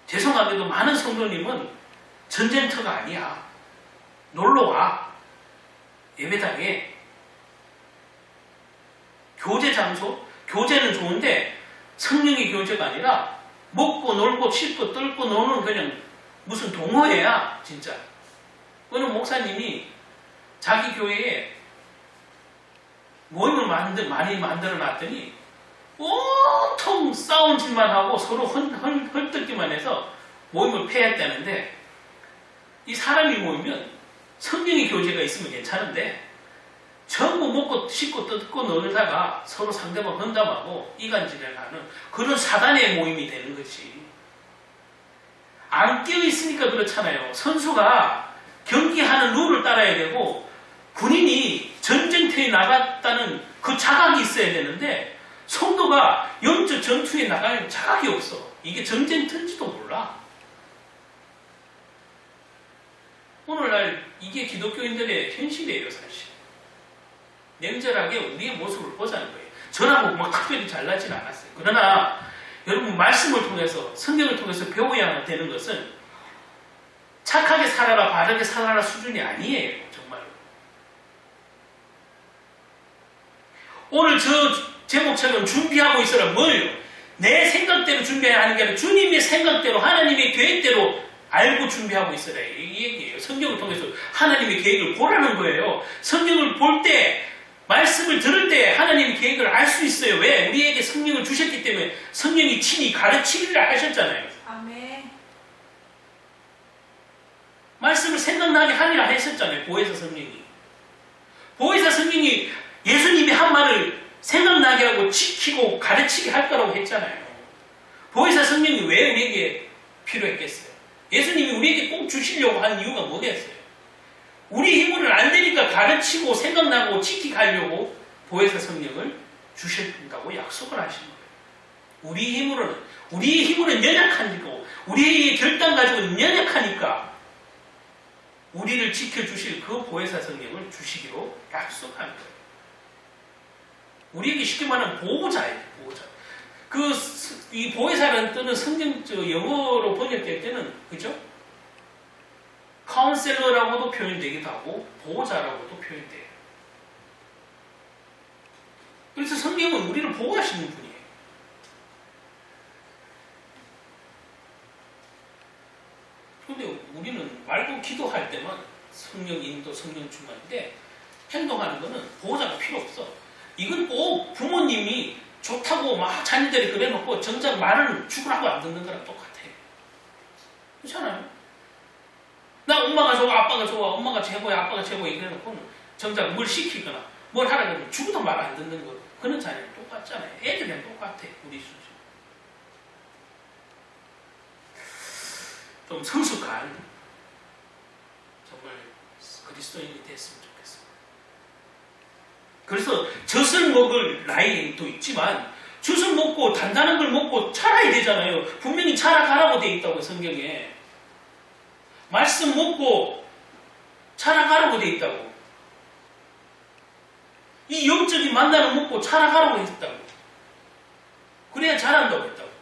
죄송하게도 많은 성도님은 전쟁터가 아니야. 놀러와. 예배당에 교제 장소? 교제는 좋은데 성령의 교제가 아니라 먹고 놀고 씻고 뜰고 노는 그냥 무슨 동호회야 진짜. 어느 목사님이 자기 교회에 모임을 많이 만들어 놨더니 온통 싸운 짓만 하고 서로 헐뜯기만 해서 모임을 폐했다는데 이 사람이 모이면 성령의 교제가 있으면 괜찮은데 전부 먹고 씻고 뜯고 놀다가 서로 상대방 헌담하고 이간질을 하는 그런 사단의 모임이 되는 거지. 안 깨어있으니까 그렇잖아요. 선수가 경기하는 룰을 따라야 되고 군인이 전쟁터에 나갔다는 그 자각이 있어야 되는데 성도가 영적 전투에 나갈 자각이 없어. 이게 전쟁터인지도 몰라. 오늘날 이게 기독교인들의 현실이에요. 사실. 냉철하게 우리의 모습을 보자는 거예요. 저라고 막 특별히 잘나진 않았어요. 그러나 여러분 말씀을 통해서 성경을 통해서 배워야 되는 것은 착하게 살아라 바르게 살아라 수준이 아니에요. 정말로. 오늘 저 제목처럼 준비하고 있어라. 뭘요? 내 생각대로 준비해야 하는 게 아니라 주님의 생각대로 하나님의 계획대로 알고 준비하고 있어라. 이 얘기예요. 성경을 통해서 하나님의 계획을 보라는 거예요. 성경을 볼 때, 말씀을 들을 때 하나님의 계획을 알 수 있어요. 왜? 우리에게 성령을 주셨기 때문에 성령이 친히 가르치기를 하셨잖아요. 아멘. 말씀을 생각나게 하리라 했었잖아요. 보혜사 성령이. 보혜사 성령이 예수님이 한 말을 생각나게 하고 지키고 가르치게 할 거라고 했잖아요. 보혜사 성령이 왜 우리에게 필요했겠어요? 예수님이 우리에게 꼭 주시려고 한 이유가 뭐겠어요? 우리 힘으로는 안 되니까 가르치고 생각나고 지키게 하려고 보혜사 성령을 주신다고 약속을 하신 거예요. 우리의 힘으로는 연약하니까, 우리의 결단 가지고는 연약하니까 우리를 지켜주실 그 보혜사 성령을 주시기로 약속한 거예요. 우리에게 쉽게 말하면 보호자예요. 보호자. 이 보혜사라는 뜻은 성경 영어로 번역될 때는 그죠? 카운셀러라고도 표현되기도 하고 보호자라고도 표현돼요. 그래서 성경은 우리를 보호하시는 분이에요. 그런데 우리는 말고 기도할 때만 성령 인도, 성령 충만인데 행동하는 거는 보호자가 필요 없어. 이건 꼭 부모님이 좋다고 막 자녀들이 그래놓고 정작 말을 죽으라고 안 듣는 거랑 똑같아요. 그렇잖아요? 나 엄마가 좋아, 아빠가 좋아, 엄마가 최고야, 아빠가 최고야 이래놓고는 정작 뭘 시키거나 뭘 하라 그러면 죽어도 말 안 듣는 거. 그런 자녀는 똑같잖아요. 애들이랑 똑같아. 우리 수준. 좀 성숙한 정말 그리스도인이 됐으면 좋겠어요. 그래서 젖을 먹을 나이도 있지만 젖을 먹고 단단한 걸 먹고 자라야 되잖아요. 분명히 자라가라고 돼 있다고 성경에. 말씀 먹고 자라가라고 돼 있다고. 이 영적인 만나를 먹고 자라가라고 했다고. 그래야 자란다고 했다고.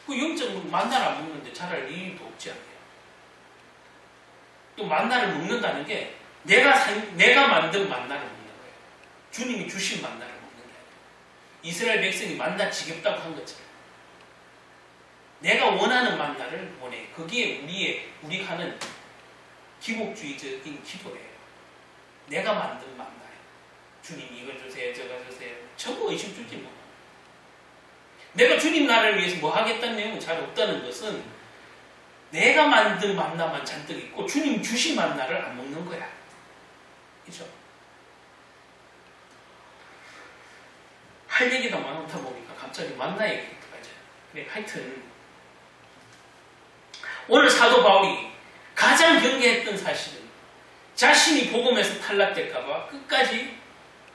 그 영적인 만나를 안 먹는데 자랄 이유도 없지 않나요? 또 만나를 먹는다는 게 내가 만든 만나를 먹는 거예요. 주님이 주신 만나를 먹는 거예요. 이스라엘 백성이 만나 지겹다고 한 것처럼. 내가 원하는 만나를 원해. 그게 우리가 하는 기복주의적인 기도예요. 내가 만든 만나예요. 주님 이걸 주세요, 저거 주세요. 전부 의심주지 뭐. 내가 주님 나라를 위해서 뭐 하겠다는 내용은 잘 없다는 것은 내가 만든 만나만 잔뜩 있고 주님 주신 만나를 안 먹는 거야. 그죠? 할 얘기가 많다 보니까 갑자기 만나 얘기가 들어가죠. 그래, 하여튼 오늘 사도 바울이 가장 경계했던 사실은 자신이 복음에서 탈락될까봐 끝까지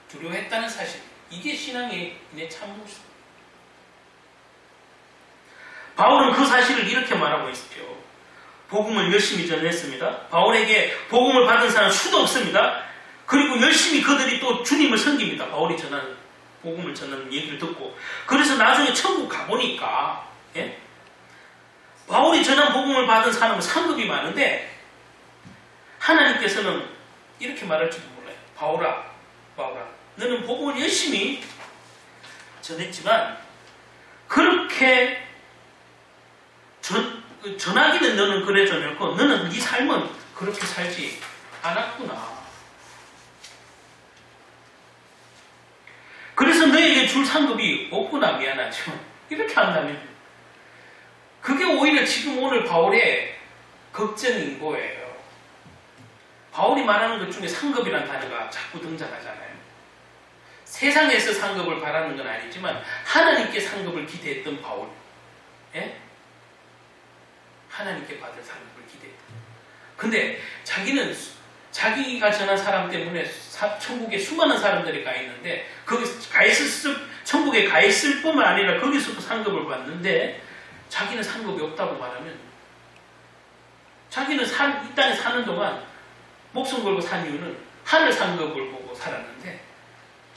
두려워했다는 사실. 이게 신앙의 참 모습. 바울은 그 사실을 이렇게 말하고 있죠. 복음을 열심히 전했습니다. 바울에게 복음을 받은 사람은 수도 없습니다. 그리고 열심히 그들이 또 주님을 섬깁니다. 바울이 전하는 복음을 전하는 얘기를 듣고. 그래서 나중에 천국 가보니까 바울이 전한 복음을 받은 사람은 상급이 많은데 하나님께서는 이렇게 말할지도 몰라요. 바울아 너는 복음을 열심히 전했지만 그렇게 전하기는 너는 그래 전했고 너는 네 삶은 그렇게 살지 않았구나. 그래서 너에게 줄 상급이 없구나. 미안하지만 이렇게 한다면 그게 오히려 지금 오늘 바울의 걱정인 거예요. 바울이 말하는 것 중에 상급이라는 단어가 자꾸 등장하잖아요. 세상에서 상급을 바라는 건 아니지만 하나님께 상급을 기대했던 바울. 하나님께 받을 상급을 기대했다. 근데 자기는 자기가 전한 사람 때문에 천국에 수많은 사람들이 가 있는데 천국에 가 있을 뿐만 아니라 거기서도 상급을 받는데 자기는 상급이 없다고 말하면 자기는 이 땅에 사는 동안 목숨 걸고 산 이유는 하늘 상급을 보고 살았는데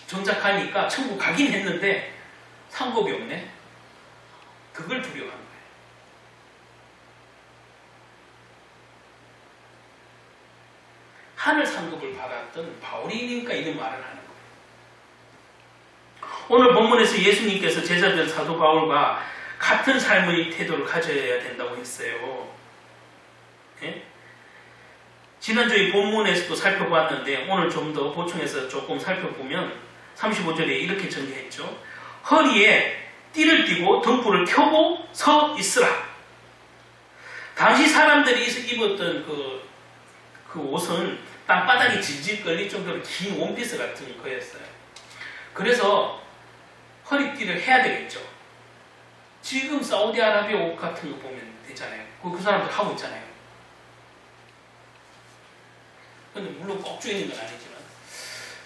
정작 가니까 천국 가긴 했는데 상급이 없네. 그걸 두려워한 거예요. 하늘 상급을 받았던 바울이니까 이런 말을 하는 거예요. 오늘 본문에서 예수님께서 제자들 사도 바울과 같은 삶의 태도를 가져야 된다고 했어요. 예? 지난주에 본문에서도 살펴보았는데 오늘 좀 더 보충해서 조금 살펴보면 35절에 이렇게 전개했죠. 허리에 띠를 띠고 등불을 켜고 서 있으라. 당시 사람들이 입었던 그 옷은 땅바닥이 질질 끌릴 정도로 긴 원피스 같은 거였어요. 그래서 허리띠를 해야 되겠죠. 지금 사우디아라비아 옷 같은 거 보면 되잖아요. 그 사람들 하고 있잖아요. 근데 물론 꼭 조이는 건 아니지만.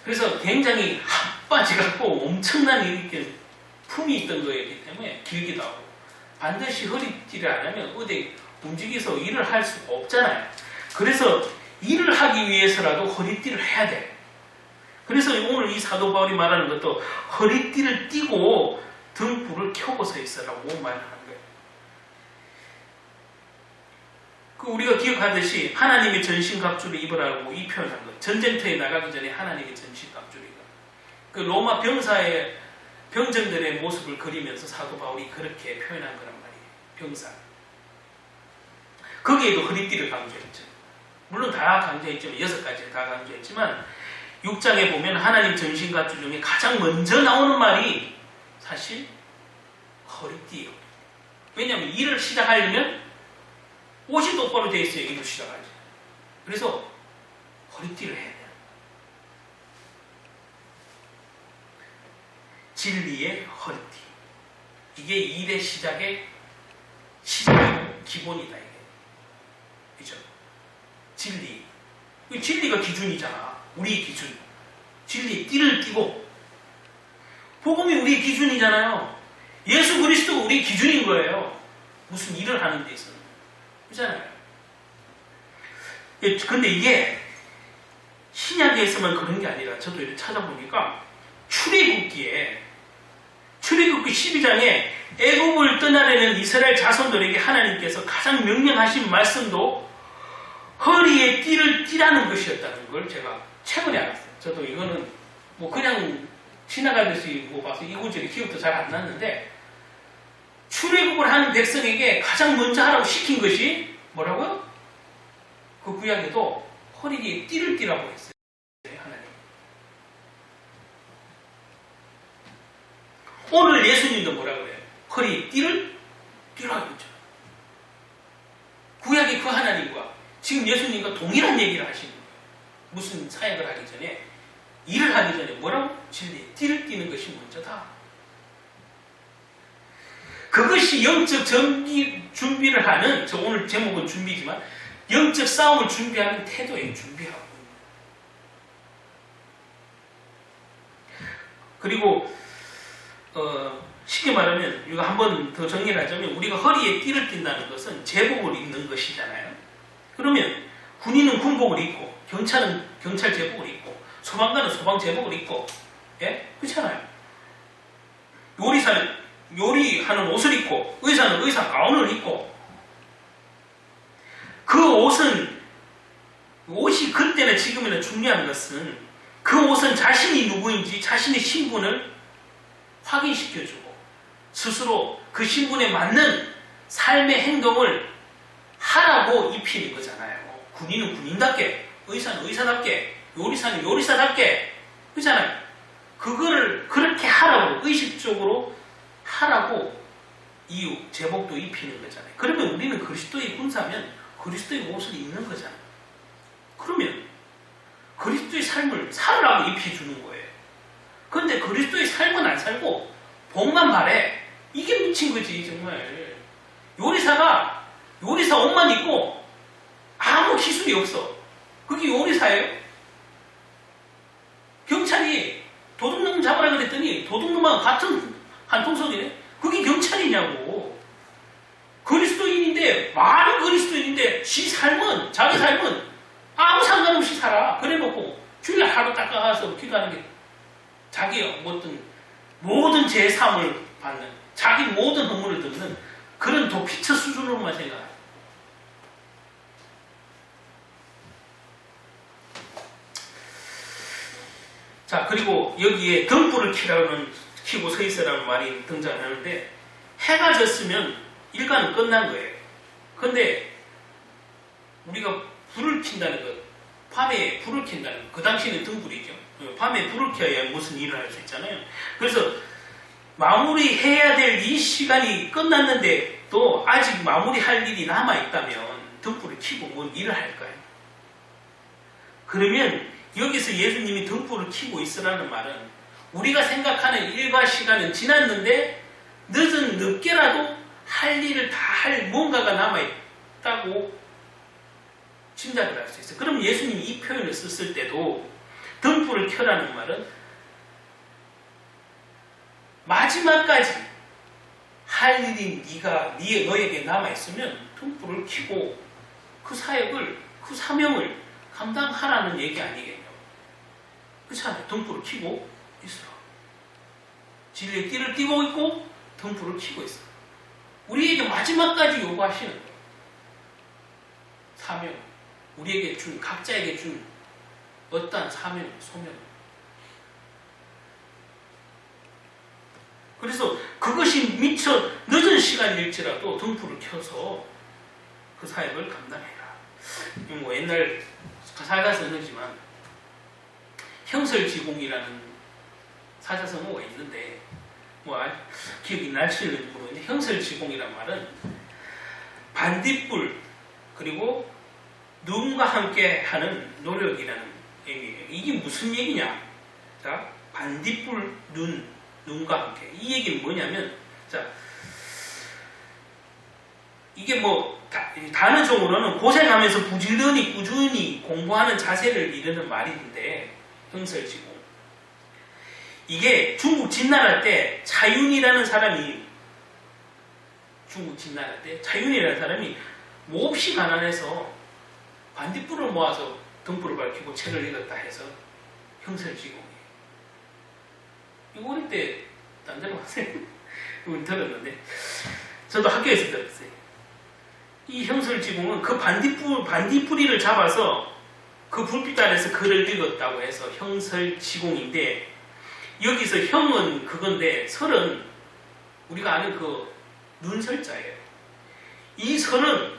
그래서 굉장히 핫바지 같고 엄청난 이렇게 품이 있던 거였기 때문에 길기도 하고 반드시 허리띠를 안 하면 어디 움직여서 일을 할 수가 없잖아요. 그래서 일을 하기 위해서라도 허리띠를 해야 돼. 그래서 오늘 이 사도 바울이 말하는 것도 허리띠를 띠고 등불을 켜고 서 있으라고 말하는 거예요. 우리가 기억하듯이 하나님의 전신갑주를 입으라고 이 표현한 것. 전쟁터에 나가기 전에 하나님의 전신갑주를. 그 로마 병사의 병정들의 모습을 그리면서 사도 바울이 그렇게 표현한 거란 말이에요. 병사. 거기에도 허리띠를 강조했죠. 물론 다 강조했지만 6가지 다 강조했지만 6장에 보면 하나님 전신갑주 중에 가장 먼저 나오는 말이 사실 허리띠예요. 왜냐하면 일을 시작하려면 옷이 똑바로 되어 있어야 일을 시작하지. 그래서 허리띠를 해야 돼요. 진리의 허리띠. 이게 일의 시작이고 기본이다. 이게. 그죠? 진리. 진리가 기준이잖아. 우리의 기준. 진리의 띠를 띠고. 복음이 우리의 기준이잖아요. 예수 그리스도가 우리의 기준인 거예요. 무슨 일을 하는 데 있어서. 그렇잖아요. 근데 이게 신약에서만 그런 게 아니라 저도 이렇게 찾아보니까 출애굽기 12장에 애굽을 떠나려는 이스라엘 자손들에게 하나님께서 가장 명령하신 말씀도 허리에 띠를 띠라는 것이었다는 걸 제가 최근에 알았어요. 저도 이거는 뭐 그냥 지나가듯이 봐서 이 구절이 기억도 잘 안 났는데 출애굽을 하는 백성에게 가장 먼저 하라고 시킨 것이 뭐라고요? 그 구약에도 허리에 띠를 띠라고 했어요. 하나님. 오늘 예수님도 뭐라고 그래요? 허리에 띠를 띠라고 했죠. 구약의 그 하나님과 지금 예수님과 동일한 얘기를 하시는 거예요. 무슨 사역을 하기 전에 일을 하기 전에 뭐라고? 진리에 띠를 띠는 것이 먼저다. 그것이 영적 준비를 하는, 저 오늘 제목은 준비지만 영적 싸움을 준비하는 태도예요. 준비하고. 그리고 쉽게 말하면 이거 한 번 더 정리를 하자면 우리가 허리에 띠를 띈다는 것은 제복을 입는 것이잖아요. 그러면 군인은 군복을 입고 경찰은 경찰 제복을 입고 소방관은 소방 제복을 입고 예? 그렇잖아요. 요리사는 요리하는 옷을 입고 의사는 의사 가운을 입고 그 옷이 그때나 지금이나 중요한 것은 그 옷은 자신이 누구인지 자신의 신분을 확인시켜주고 스스로 그 신분에 맞는 삶의 행동을 하라고 입히는 거잖아요. 군인은 군인답게, 의사는 의사답게, 요리사는 요리사답게, 그렇잖아요. 그거를 그렇게 하라고, 의식적으로 하라고 이 제복도 입히는 거잖아요. 그러면 우리는 그리스도의 군사면 그리스도의 옷을 입는 거잖아요. 그러면 그리스도의 삶을 살으라고 입혀주는 거예요. 그런데 그리스도의 삶은 안 살고 복만 바래. 이게 미친 거지 정말. 요리사 옷만 입고 아무 기술이 없어. 그게 요리사예요? 경찰이 도둑놈 잡으라 그랬더니 도둑놈하고 같은 한 통속이네? 그게 경찰이냐고. 그리스도인인데 말은 그리스도인인데 자기 삶은 아무 상관없이 살아. 그래놓고 주일 하루 닦아가서 기도하는 게 자기의 모든 제3을 받는, 자기 모든 허물을 듣는 그런 도피처 수준으로만 생각해요. 자, 그리고 여기에 등불을 켜고 서 있으라는 말이 등장하는데 해가 졌으면 일과는 끝난 거예요. 근데 우리가 불을 킨다는 것, 밤에 불을 킨다는 것, 그 당시에는 등불이죠. 밤에 불을 켜야 무슨 일을 할 수 있잖아요. 그래서 마무리해야 될 이 시간이 끝났는데 또 아직 마무리할 일이 남아있다면 등불을 켜고 뭔 일을 할까요? 그러면 여기서 예수님이 등불을 켜고 있으라는 말은 우리가 생각하는 일과 시간은 지났는데 늦게라도 할 일을 다 할 뭔가가 남아있다고 짐작을 할 수 있어요. 그럼 예수님이 이 표현을 썼을 때도 등불을 켜라는 말은 마지막까지 할 일이 너에게 남아있으면 등불을 켜고 그 사역을, 그 사명을 감당하라는 얘기 아니겠냐고. 그렇잖아요. 등불을 켜고 있어. 진리의 띠를 띠고 있고 등불을 켜고 있어. 우리에게 마지막까지 요구하시는 거예요. 사명. 우리에게 각자에게 준 어떠한 사명, 소명. 그래서 그것이 미처 늦은 시간일지라도 등불을 켜서 그 사역을 감당해라. 뭐 옛날 사자성어지만 형설지공이라는 사자성어가 있는데 기억이 날지는 모르는데 형설지공이란 말은 반딧불 그리고 눈과 함께 하는 노력이라는 의미예요. 이게 무슨 얘기냐? 자, 반딧불 눈과 함께. 이 얘기는 뭐냐면, 자, 이게 단어적으로는 고생하면서 부지런히 꾸준히 공부하는 자세를 이르는 말인데, 형설지공. 이게 중국 진나라 때 차윤이라는 사람이 몹시 가난해서 반딧불을 모아서 등불을 밝히고 책을 읽었다 해서 형설지공이에요. 이거 어릴 때 딴 데로 가세요. 이건 들었는데 저도 학교에서 들었어요. 이 형설지공은 그 반딧불이를 잡아서 그 불빛 아래서 글을 읽었다고 해서 형설지공인데 여기서 형은 그건데 설은 우리가 아는 그 눈설자예요. 이 설은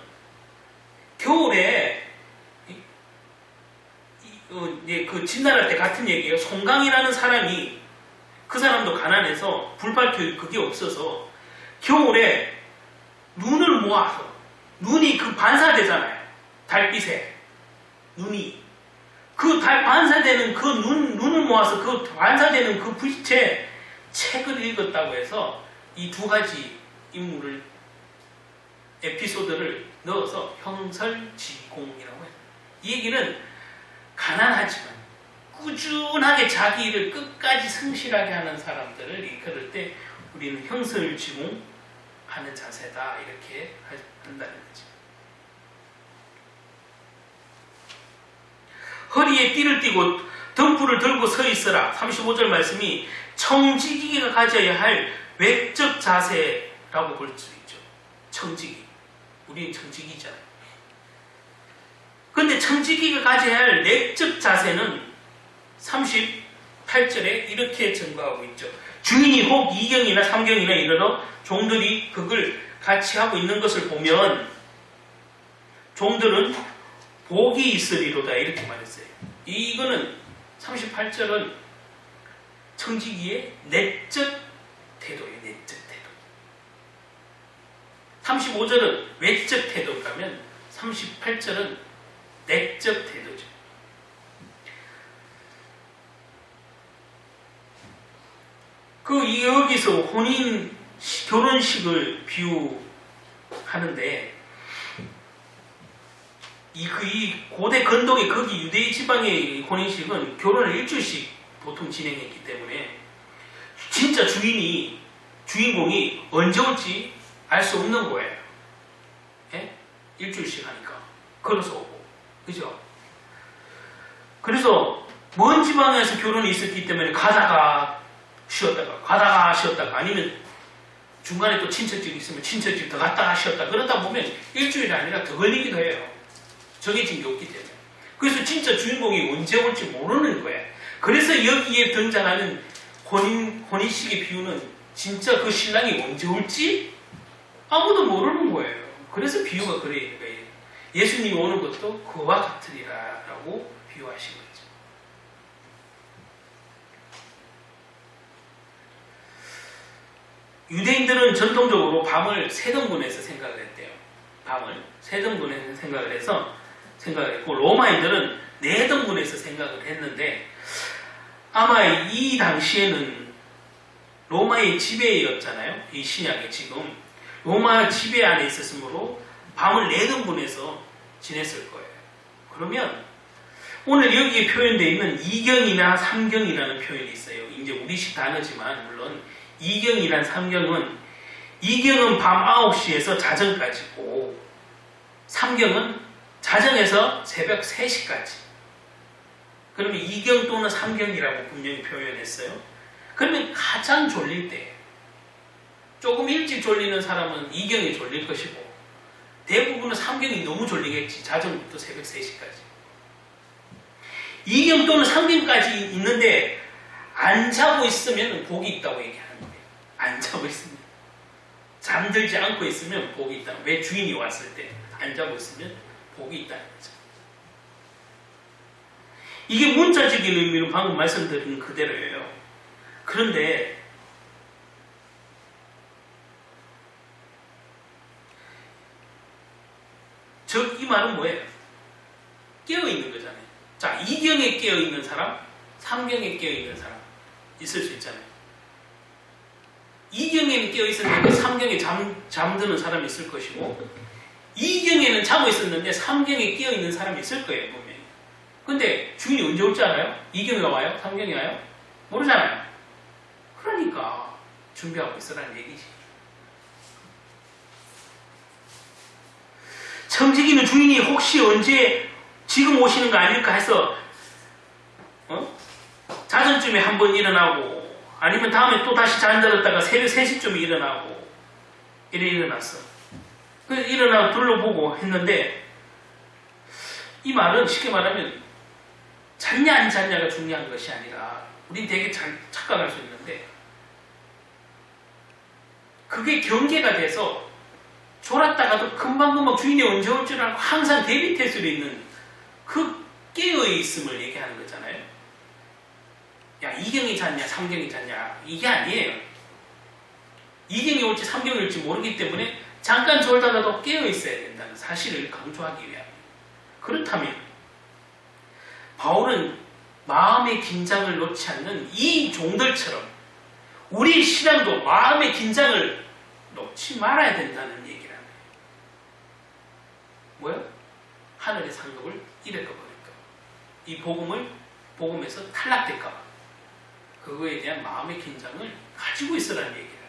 겨울에 그 진나라 때 같은 얘기예요. 송강이라는 사람이 그 사람도 가난해서 불 밝힐 그게 없어서 겨울에 눈을 모아서 눈이 그 반사되잖아요. 달빛에 눈이 그 반사되는 그 눈을 모아서 그 반사되는 그 빛에 책을 읽었다고 해서 이 두 가지 인물을 에피소드를 넣어서 형설지공이라고 해요. 이 얘기는 가난하지만 꾸준하게 자기 일을 끝까지 성실하게 하는 사람들을 일컬을 때 우리는 형설지공 하는 자세다 이렇게 한다는 거죠. 허리에 띠를 띠고 등불을 들고 서 있으라. 35절 말씀이 청지기가 가져야 할 외적 자세라고 볼 수 있죠. 청지기. 우리는 청지기잖아요. 근데 청지기가 가져야 할 내적 자세는 38절에 이렇게 증거하고 있죠. 주인이 혹 2경이나 3경이나 이르러 종들이 그걸 같이 하고 있는 것을 보면 종들은 복이 있으리로다 이렇게 말했어요. 이거는 38절은 청지기의 내적 태도예요. 내적 태도. 35절은 외적 태도라면 38절은 내적 태도죠. 여기서 결혼식을 비유하는데 이 고대 근동의 거기 유대인 지방의 혼인식은 결혼을 일주일씩 보통 진행했기 때문에 진짜 주인공이 언제 올지 알 수 없는 거예요. 예? 일주일씩 하니까 걸어서 오고, 그죠? 그래서 먼 지방에서 결혼이 있었기 때문에 가다가 쉬었다가 아니면 중간에 또 친척집 있으면 친척집 더 갔다가 쉬었다 그러다 보면 일주일이 아니라 더 걸리기도 해요. 정해진 게 없기 때문에. 그래서 진짜 주인공이 언제 올지 모르는 거예요. 그래서 여기에 등장하는 혼인식의 비유는 진짜 그 신랑이 언제 올지 아무도 모르는 거예요. 그래서 비유가 그래 있는 거예요. 예수님이 오는 것도 그와 같으리라 라고 비유하신 거죠. 유대인들은 전통적으로 밤을 세 등분해서 생각을 했대요. 밤을 세 등분해서 생각을 했고, 로마인들은 네 등분해서 생각을 했는데, 아마 이 당시에는 로마의 지배였잖아요. 이 신약이 지금 로마 지배 안에 있었으므로 밤을 네 등분해서 지냈을 거예요. 그러면 오늘 여기에 표현되어 있는 이경이나 삼경이라는 표현이 있어요. 이제 우리식 단어지만 물론 이경이란 삼경은, 이경은 밤 9시에서 자정까지고, 삼경은 자정에서 새벽 3시까지. 그러면 이경 또는 삼경이라고 분명히 표현했어요. 그러면 가장 졸릴 때, 조금 일찍 졸리는 사람은 이경이 졸릴 것이고, 대부분은 삼경이 너무 졸리겠지. 자정부터 새벽 3시까지. 이경 또는 삼경까지 있는데 안 자고 있으면 복이 있다고 얘기하는 거예요. 안 자고 있으면, 잠들지 않고 있으면 복이 있다. 왜 주인이 왔을 때 안 자고 있으면 복이 있다는 거죠. 이게 문자적인 의미로 방금 말씀드린 그대로예요. 그런데 이 말은 뭐예요? 깨어있는 거잖아요. 자, 이경에 깨어있는 사람, 삼경에 깨어있는 사람 있을 수 있잖아요. 이경에는 깨어있었는데 삼경에 잠드는 사람이 있을 것이고, 이경에는 자고 있었는데 삼경에 깨어있는 사람이 있을 거예요, 분명히. 근데 주인이 언제 올 줄 알아요? 이경이 와요? 삼경이 와요? 모르잖아요. 그러니까 준비하고 있으라는 얘기지. 청지기는 주인이 혹시 언제 지금 오시는 거 아닐까 해서 자정쯤에 한번 일어나고, 아니면 다음에 또 다시 잠들었다가 새벽 3시쯤에 일어나고 이래 일어났어. 그래서 일어나고 둘러보고 했는데, 이 말은 쉽게 말하면 잤냐 안 잤냐가 중요한 것이 아니라, 우린 되게 잘 착각할 수 있는데, 그게 경계가 돼서 졸았다가도 금방금방 주인이 언제 올 줄 알고 항상 대비 태세로 있는 그 깨어있음을 얘기하는 거잖아요. 야, 이경이 잤냐 삼경이 잤냐 이게 아니에요. 이경이 올지 삼경이 올지 모르기 때문에 잠깐 졸다가도 깨어있어야 된다는 사실을 강조하기 위함. 그렇다면 바울은 마음의 긴장을 놓지 않는 이 종들처럼 우리 신앙도 마음의 긴장을 놓지 말아야 된다는 얘기라는 거예요. 뭐야? 하늘의 상급을 잃을까 버릴까, 이 복음에서 탈락될까 봐, 그거에 대한 마음의 긴장을 가지고 있으라는 얘기예요.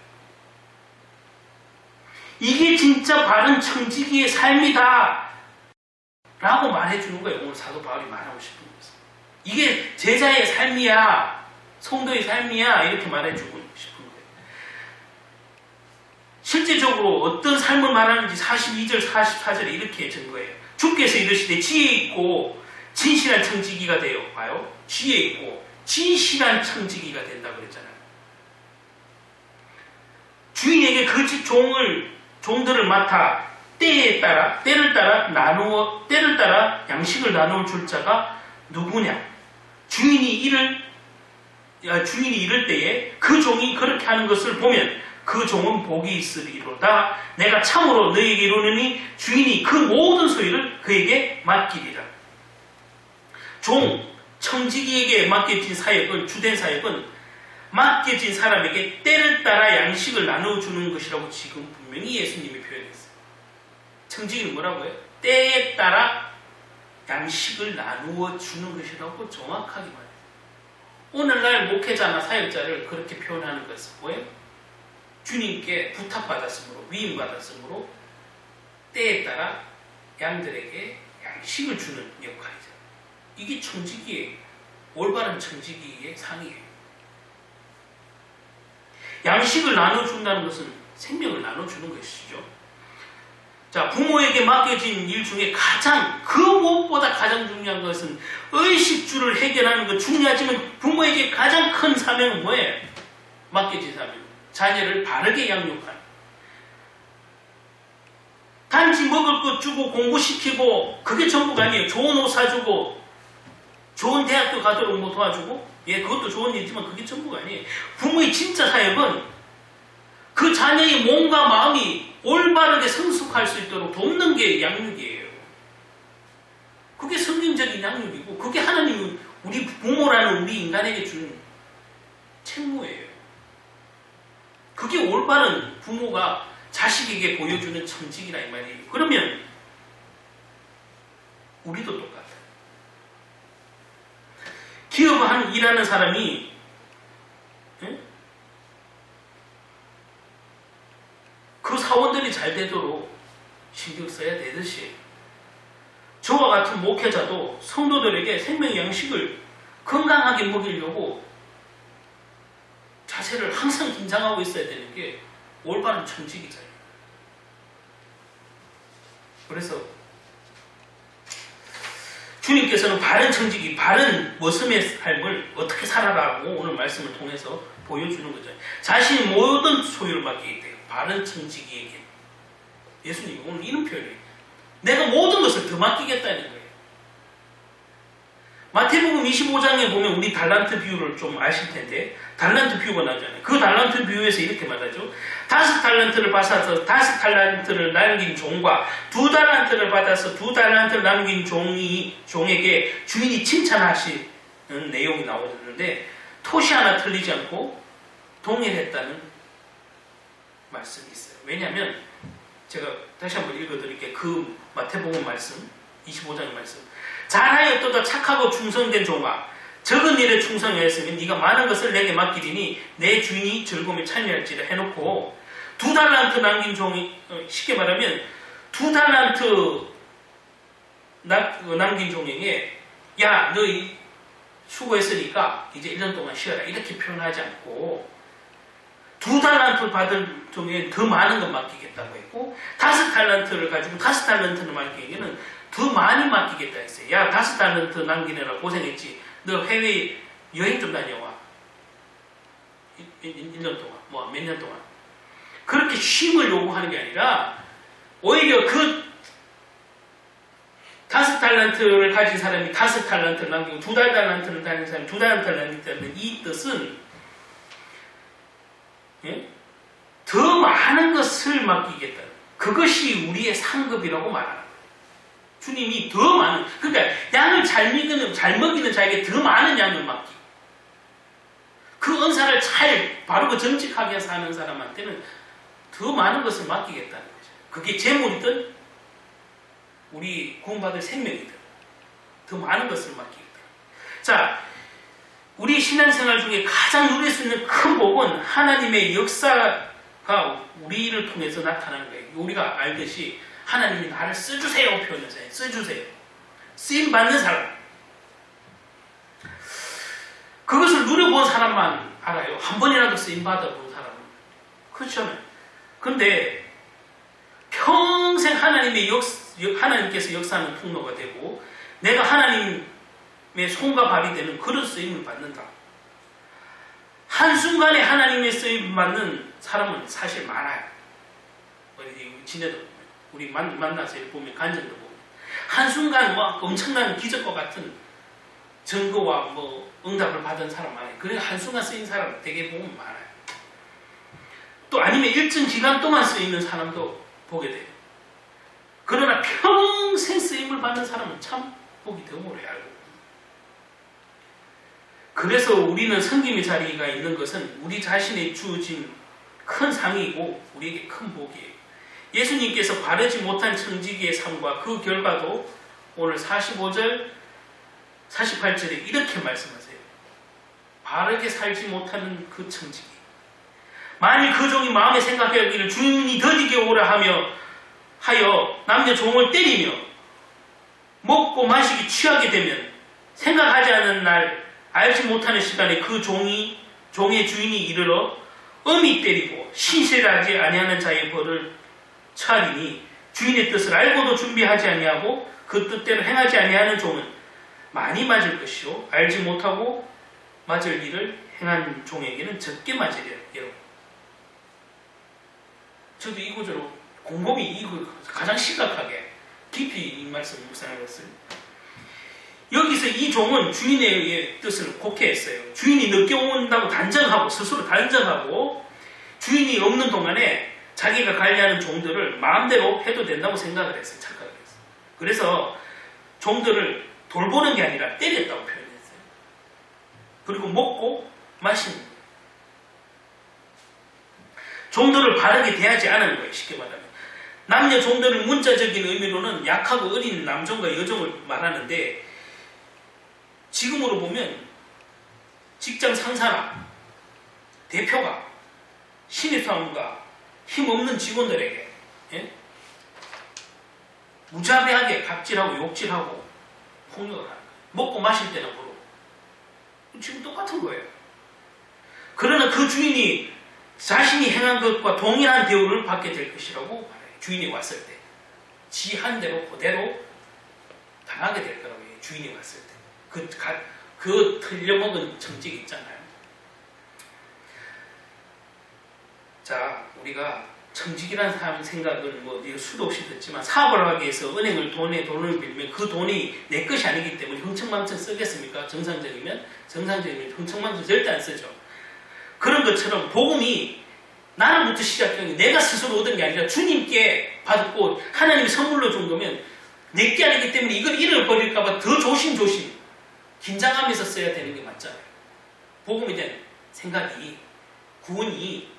이게 진짜 바른 청지기의 삶이다 라고 말해주는 거예요. 오늘 사도 바울이 말하고 싶은 것은 이게 제자의 삶이야, 성도의 삶이야, 이렇게 말해주고 싶은 거예요. 실제적으로 어떤 삶을 말하는지 42절 44절에 이렇게 증거해요. 주께서 이르시되 지혜 있고 진실한 청지기가 되어 봐요. 지혜 있고 진실한 청지기가 된다고 그랬잖아요. 주인에게 그 종들을 맡아 때를 따라 양식을 나누어 줄 자가 누구냐? 주인이 이를 때에 그 종이 그렇게 하는 것을 보면 그 종은 복이 있으리로다. 내가 참으로 너희에게 이르노니 주인이 그 모든 소유를 그에게 맡기리라. 청지기에게 맡겨진 사역은, 주된 사역은 맡겨진 사람에게 때를 따라 양식을 나눠주는 것이라고 지금 분명히 예수님이 표현했어요. 청지기는 뭐라고요? 때에 따라 양식을 나누어 주는 것이라고 정확하게 말해요. 오늘날 목회자나 사역자를 그렇게 표현하는 것은 뭐예요? 주님께 부탁받았으므로, 위임받았으므로 때에 따라 양들에게 양식을 주는 역할이죠. 이게 청지기의, 올바른 청지기의 상이에요. 양식을 나눠준다는 것은 생명을 나눠주는 것이죠. 자, 부모에게 맡겨진 일 중에 그 무엇보다 가장 중요한 것은 의식주를 해결하는 것 중요하지만 부모에게 가장 큰 사명은 뭐예요? 맡겨진 사람입니다. 자녀를 바르게 양육하는. 단지 먹을 것 주고 공부시키고 그게 전부가 아니에요. 좋은 옷 사주고 좋은 대학교 가도록 뭐 도와주고, 예, 그것도 좋은 일이지만 그게 전부가 아니에요. 부모의 진짜 사역은 그 자녀의 몸과 마음이 올바르게 성숙할 수 있도록 돕는 게 양육이에요. 그게 성경적인 양육이고, 그게 하나님이 우리 부모라는 우리 인간에게 준 책무예요. 그게 올바른 부모가 자식에게 보여주는 청직이라 이 말이에요. 그러면 우리도 똑같아요. 기업을 일하는 사람이 그 사원들이 잘 되도록 신경 써야 되듯이, 저와 같은 목회자도 성도들에게 생명 양식을 건강하게 먹이려고 자세를 항상 긴장하고 있어야 되는 게 올바른 청직이잖아요. 그래서 주님께서는 바른 청직이, 바른 모습의 삶을 어떻게 살아라고 오늘 말씀을 통해서 보여주는 거죠. 자신의 모든 소유를 맡기게 돼요. 바른 청지기에게. 예수님이 오늘 이런 표현이에요. 내가 모든 것을 더 맡기겠다는 거예요. 마태복음 25장에 보면 우리 달란트 비유를 좀 아실 텐데, 달란트 비유가 나잖아요. 그 달란트 비유에서 이렇게 말하죠. 5달란트를 받아서 5달란트를 남긴 종과 2달란트를 받아서 2달란트를 남긴 종에게 주인이 칭찬하시는 내용이 나오는데, 토시 하나 틀리지 않고 동일했다는 말씀이 있어요. 왜냐하면 제가 다시 한번 읽어드릴게요. 그 마태복음 말씀, 25장의 말씀. 잘하였도다 착하고 충성된 종아, 적은 일에 충성하였으면 네가 많은 것을 내게 맡기리니 내 주인이 즐거움에 참여할지라 해놓고, 2달란트 남긴 종이, 쉽게 말하면 2달란트 남긴 종에게 야, 너 수고했으니까 이제 1년 동안 쉬어라, 이렇게 표현하지 않고 2달란트 받은 종에 더 많은 것 맡기겠다고 했고, 5달란트를 가지고 5달란트를 맡기기에는 더 많이 맡기겠다 했어요. 야, 5달란트 남기느라 고생했지. 너 해외 여행 좀 다녀와. 1년 동안, 뭐 몇 년 동안. 그렇게 쉼을 요구하는 게 아니라, 오히려 그 5달란트를 가진 사람이 5달란트를 남기고 2달란트를 가진 사람이 2달란트를 남긴다는 이 뜻은, 예? 더 많은 것을 맡기겠다. 그것이 우리의 상급이라고 말하는 거예요. 주님이 더 많은, 그러니까 양을 잘 먹이는 자에게 더 많은 양을 맡기고, 그 은사를 잘 바르고 정직하게 사는 사람한테는 더 많은 것을 맡기겠다는 거죠. 그게 재물이든 우리 구원받을 생명이든 더 많은 것을 맡기겠다. 자, 우리 신앙생활 중에 가장 누릴 수 있는 큰 복은 하나님의 역사가 우리를 통해서 나타나는 거예요. 우리가 알듯이 하나님이 나를 써주세요 표현하잖아요. 써주세요. 쓰임받는 사람. 그것을 누려본 사람만 알아요. 한 번이라도 쓰임받아본 사람은. 그렇잖아요. 그런데 평생 하나님께서 역사하는 통로가 되고, 내가 하나님의 손과 발이 되는 그런 쓰임을 받는다. 한순간에 하나님의 쓰임을 받는 사람은 사실 많아요. 지내도 보면, 우리 만나서 보면, 간증도 보면, 한순간 막 엄청난 기적과 같은 증거와 뭐 응답을 받은 사람 많아요. 그래 한순간 쓰인 사람 되게 보면 많아요. 또 아니면 일정 기간 동안 쓰이는 사람도 보게 돼요. 그러나 평생 쓰임을 받는 사람은 참 보기 드물어요. 알고. 그래서 우리는 섬김의 자리가 있는 것은 우리 자신의 주어진 큰 상이고 우리에게 큰 복이에요. 예수님께서 바르지 못한 청지기의 삶과 그 결과도 오늘 45절, 48절에 이렇게 말씀하세요. 바르게 살지 못하는 그 청지기. 만일 그 종이 마음에 생각하기를 주인이 더디게 오라 하여 남녀 종을 때리며 먹고 마시기 취하게 되면, 생각하지 않은 날 알지 못하는 시간에 그 종의 주인이 이르러 엄히 때리고 신실하지 아니하는 자의 벌을 차리니, 주인의 뜻을 알고도 준비하지 아니하고 그 뜻대로 행하지 아니하는 종은 많이 맞을 것이요 알지 못하고 맞을 일을 행한 종에게는 적게 맞으리라. 여러분, 저도 이 구절로 곰곰이 이거 가장 심각하게 깊이 이 말씀을 묵상해봤어요. 여기서 이 종은 주인에 의해 뜻을 곡해했어요. 주인이 늦게 온다고 단정하고 스스로 단정하고 주인이 없는 동안에 자기가 관리하는 종들을 마음대로 해도 된다고 생각을 했어요. 착각을 했어요. 그래서 종들을 돌보는 게 아니라 때렸다고 표현했어요. 그리고 먹고 마시는 거예요. 종들을 바르게 대하지 않은 거예요. 쉽게 말하면. 남녀 종들을 문자적인 의미로는 약하고 어린 남종과 여종을 말하는데, 지금으로 보면 직장 상사나 대표가 신입사원과 힘없는 직원들에게 무자비하게 갑질하고 욕질하고 폭력을 하는 거예요. 먹고 마실 때나 부르고. 지금 똑같은 거예요. 그러나 그 주인이 자신이 행한 것과 동일한 대우를 받게 될 것이라고 말해요. 주인이 왔을 때. 지 한 대로 그대로 당하게 될 거라고 해요. 주인이 왔을 때. 그 틀려먹은 정직이 있잖아요. 자, 우리가 정직이라는 생각은 수도 없이 듣지만, 사업을 하기 위해서 은행을 돈을 빌면 그 돈이 내 것이 아니기 때문에 흥청망청 쓰겠습니까? 정상적이면 흥청망청 절대 안 쓰죠. 그런 것처럼 복음이 나는부터 시작하는 게 내가 스스로 얻은 게 아니라 주님께 받고 하나님이 선물로 준 거면 내 게 아니기 때문에 이걸 잃어버릴까봐 더 조심조심 긴장하면서 써야 되는 게 맞잖아요. 복음에 대한 생각이, 구원이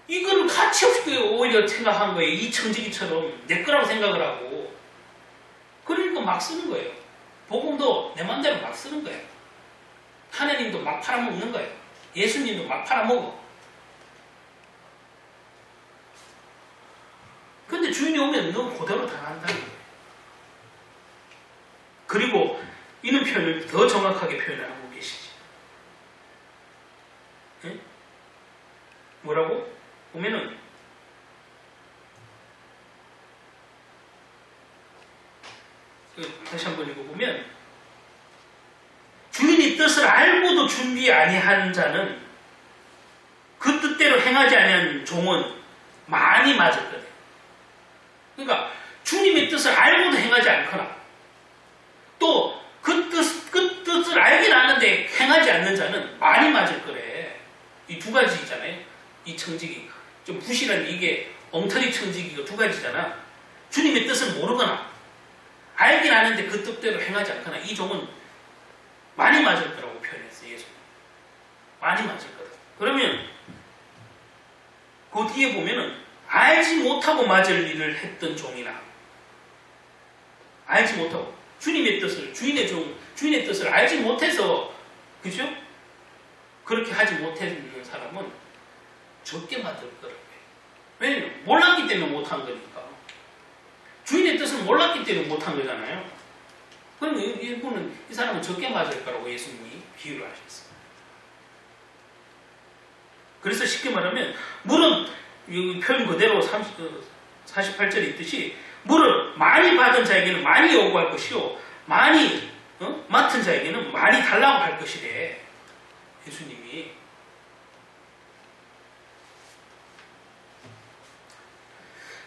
이거를 가치 없이 오히려 생각한 거예요. 이 청지기처럼 내 거라고 생각을 하고. 그러니까 막 쓰는 거예요. 복음도 내 맘대로 막 쓰는 거예요. 하나님도 막 팔아먹는 거예요. 예수님도 막 팔아먹어. 근데 주인이 오면 너 그대로 당한다는 거예요. 그리고 이런 표현을 더 정확하게 표현을 하고 계시지. 네? 뭐라고? 보면은 다시 한번 읽어보면, 주인이 뜻을 알고도 준비 아니한 자는, 그 뜻대로 행하지 아니한 종은 많이 맞을 거예요. 그러니까 주님의 뜻을 알고도 행하지 않거나, 또 그 뜻을 알긴 아는데 행하지 않는 자는 많이 맞을 거래. 이 두 가지잖아요. 이 청지기, 좀 부실한 이게 엉터리 청지기가 두 가지잖아. 주님의 뜻을 모르거나 알긴 아는데 그 뜻대로 행하지 않거나, 이 종은 많이 맞을 거라고 표현했어요. 예수. 많이 맞을 거다. 그러면 그 뒤에 보면은 알지 못하고 맞을 일을 했던 종이나, 알지 못하고 주님의 뜻을, 주인의 뜻을 알지 못해서, 그죠? 그렇게 하지 못했는 사람은 적게 맞을 거라고요. 왜냐면 몰랐기 때문에 못한 거니까. 주인의 뜻을 몰랐기 때문에 못한 거잖아요. 그럼 이 사람은 적게 맞을 거라고 예수님이 비유를 하셨어요. 그래서 쉽게 말하면, 물은 표현 그대로 48절에 있듯이, 물을 많이 받은 자에게는 많이 요구할 것이요, 많이 맡은 자에게는 많이 달라고 할 것이래. 예수님이.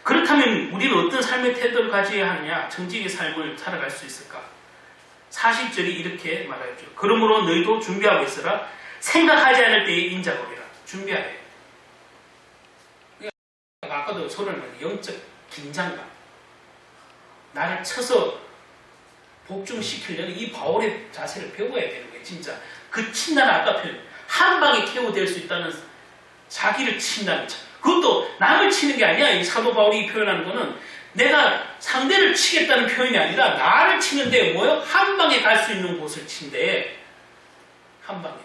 그렇다면 우리는 어떤 삶의 태도를 가져야 하느냐, 정직의 삶을 살아갈 수 있을까? 40절이 이렇게 말하죠. 그러므로 너희도 준비하고 있으라. 생각하지 않을 때에 인자거리라. 준비하래. 아까도 소리는 영적 긴장감, 나를 쳐서 복종시키려는 이 바울의 자세를 배워야 되는 거예요. 진짜 그 친다는, 아까 표현, 한 방에 KO 될 수 있다는, 자기를 친다는, 그것도 남을 치는 게 아니야. 이 사도 바울이 표현하는 거는 내가 상대를 치겠다는 표현이 아니라 나를 치는데 뭐요? 한 방에 갈 수 있는 곳을 친대. 한 방에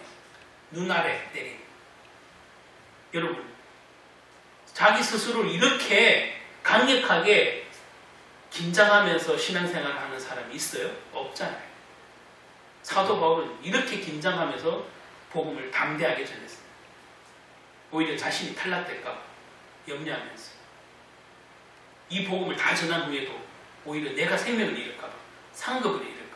눈 아래 때리는. 여러분, 자기 스스로를 이렇게 강력하게 긴장하면서 신앙생활을 하는 사람이 있어요? 없잖아요. 사도 바울은 이렇게 긴장하면서 복음을 담대하게 전했어요. 오히려 자신이 탈락될까 봐 염려하면서, 이 복음을 다 전한 후에도 오히려 내가 생명을 잃을까 봐, 상급을 잃을까 봐.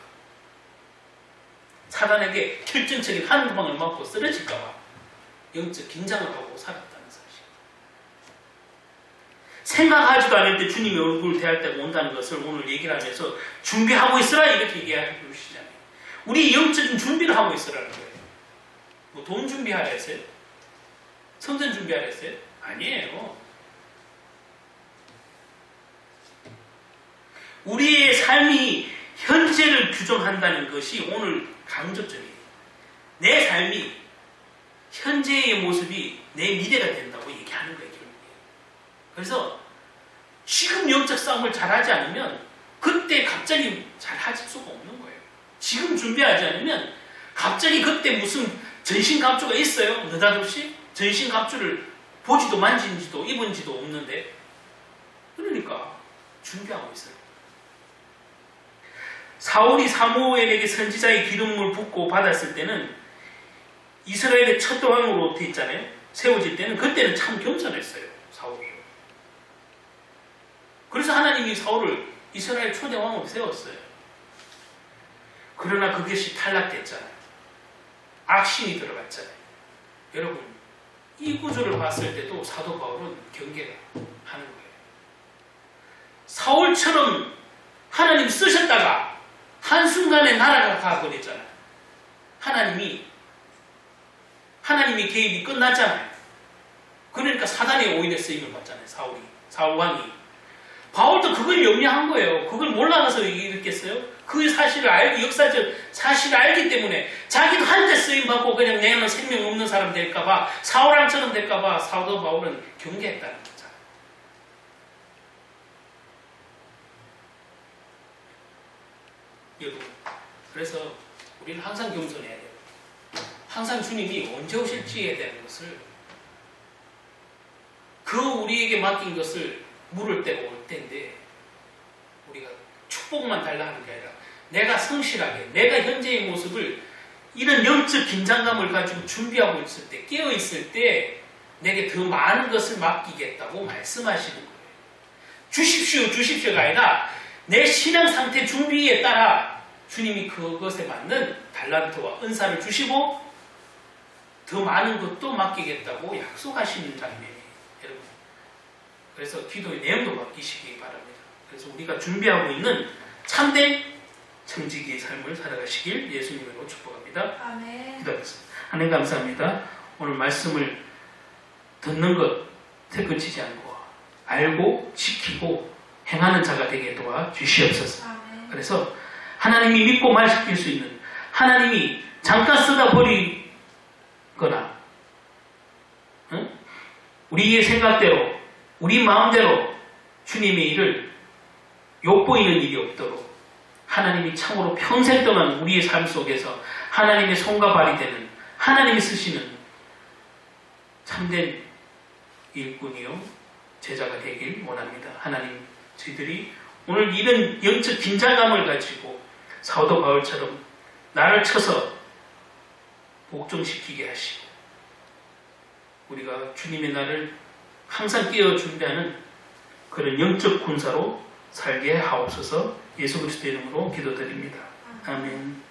사단에게 결정적인 한 방을 맞고 쓰러질까봐 영적 긴장을 하고 살았다는 사실. 생각하지도 않을 때 주님의 얼굴을 대할 때가 온다는 것을 오늘 얘기를 하면서 준비하고 있으라 이렇게 얘기해 주시잖아요. 우리 영적인 준비를 하고 있으라는 거예요. 뭐 돈 준비하라 했어요? 성전 준비하라 했어요? 아니에요. 우리의 삶이 현재를 규정한다는 것이 오늘 강조점이에요. 내 삶이 현재의 모습이 내 미래가 된다고 얘기하는 거예요. 그래서 지금 영적 싸움을 잘하지 않으면 그때 갑자기 잘하실 수가 없는 거예요. 지금 준비하지 않으면 갑자기 그때 무슨 전신갑주가 있어요. 느닷없이 전신갑주를 보지도 만진지도 입은지도 없는데, 그러니까 준비하고 있어요. 사울이 사무엘에게 선지자의 기름을 붓고 받았을 때는 이스라엘의 첫 왕으로 돼 있잖아요. 세워질 때는 그때는 참 겸손했어요. 사울이. 그래서 하나님이 사울을 이스라엘 초대 왕으로 세웠어요. 그러나 그것이 탈락됐잖아요. 악신이 들어갔잖아요. 여러분, 이 구조를 봤을 때도 사도 바울은 경계가 하는 거예요. 사울처럼 하나님 쓰셨다가 한순간에 나라가 가버리잖아요. 하나님이 개입이 끝났잖아요. 그러니까 사단의 오인에 쓰임을 받잖아요. 사울 왕이. 바울도 그걸 염려한 거예요. 그걸 몰라서 이랬겠어요? 그 사실을 알고, 역사적 사실을 알기 때문에 자기도 한때 쓰임받고 그냥 내는 생명 없는 사람 될까봐, 사울왕처럼 될까봐 사도 바울은 경계했다는 거죠. 여러분, 그래서 우리는 항상 겸손해야 돼요. 항상 주님이 언제 오실지에 대한 것을, 우리에게 맡긴 것을 물을 때가 올 때인데, 우리가 축복만 달라 하는 게 아니라 내가 성실하게, 내가 현재의 모습을 이런 영적 긴장감을 가지고 준비하고 있을 때, 깨어 있을 때 내게 더 많은 것을 맡기겠다고 말씀하시는 거예요. 주십시오가 아니라 내 신앙 상태 준비에 따라 주님이 그것에 맞는 달란트와 은사를 주시고 더 많은 것도 맡기겠다고 약속하시는 장면이에요. 여러분, 그래서 기도의 내용도 맡기시기 바랍니다. 그래서 우리가 준비하고 있는 참된 청지기의 삶을 살아가시길 예수님으로 축복합니다. 아멘. 기도하겠습니다. 하나님 감사합니다. 오늘 말씀을 듣는 것에 그치지 않고 알고 지키고 행하는 자가 되게 도와 주시옵소서. 아멘. 그래서 하나님이 믿고 말시킬 수 있는, 하나님이 잠깐 쓰다 버리거나 우리의 생각대로, 우리 마음대로 주님의 일을 욕보이는 일이 없도록 하나님이 참으로 평생 동안 우리의 삶 속에서 하나님의 손과 발이 되는, 하나님이 쓰시는 참된 일꾼이요 제자가 되길 원합니다. 하나님, 저희들이 오늘 이런 영적 긴장감을 가지고 사도 바울처럼 나를 쳐서 복종시키게 하시고 우리가 주님의 날을 항상 깨어 준비하는 그런 영적 군사로 살게 하옵소서. 예수 그리스도의 이름으로 기도드립니다. 아멘.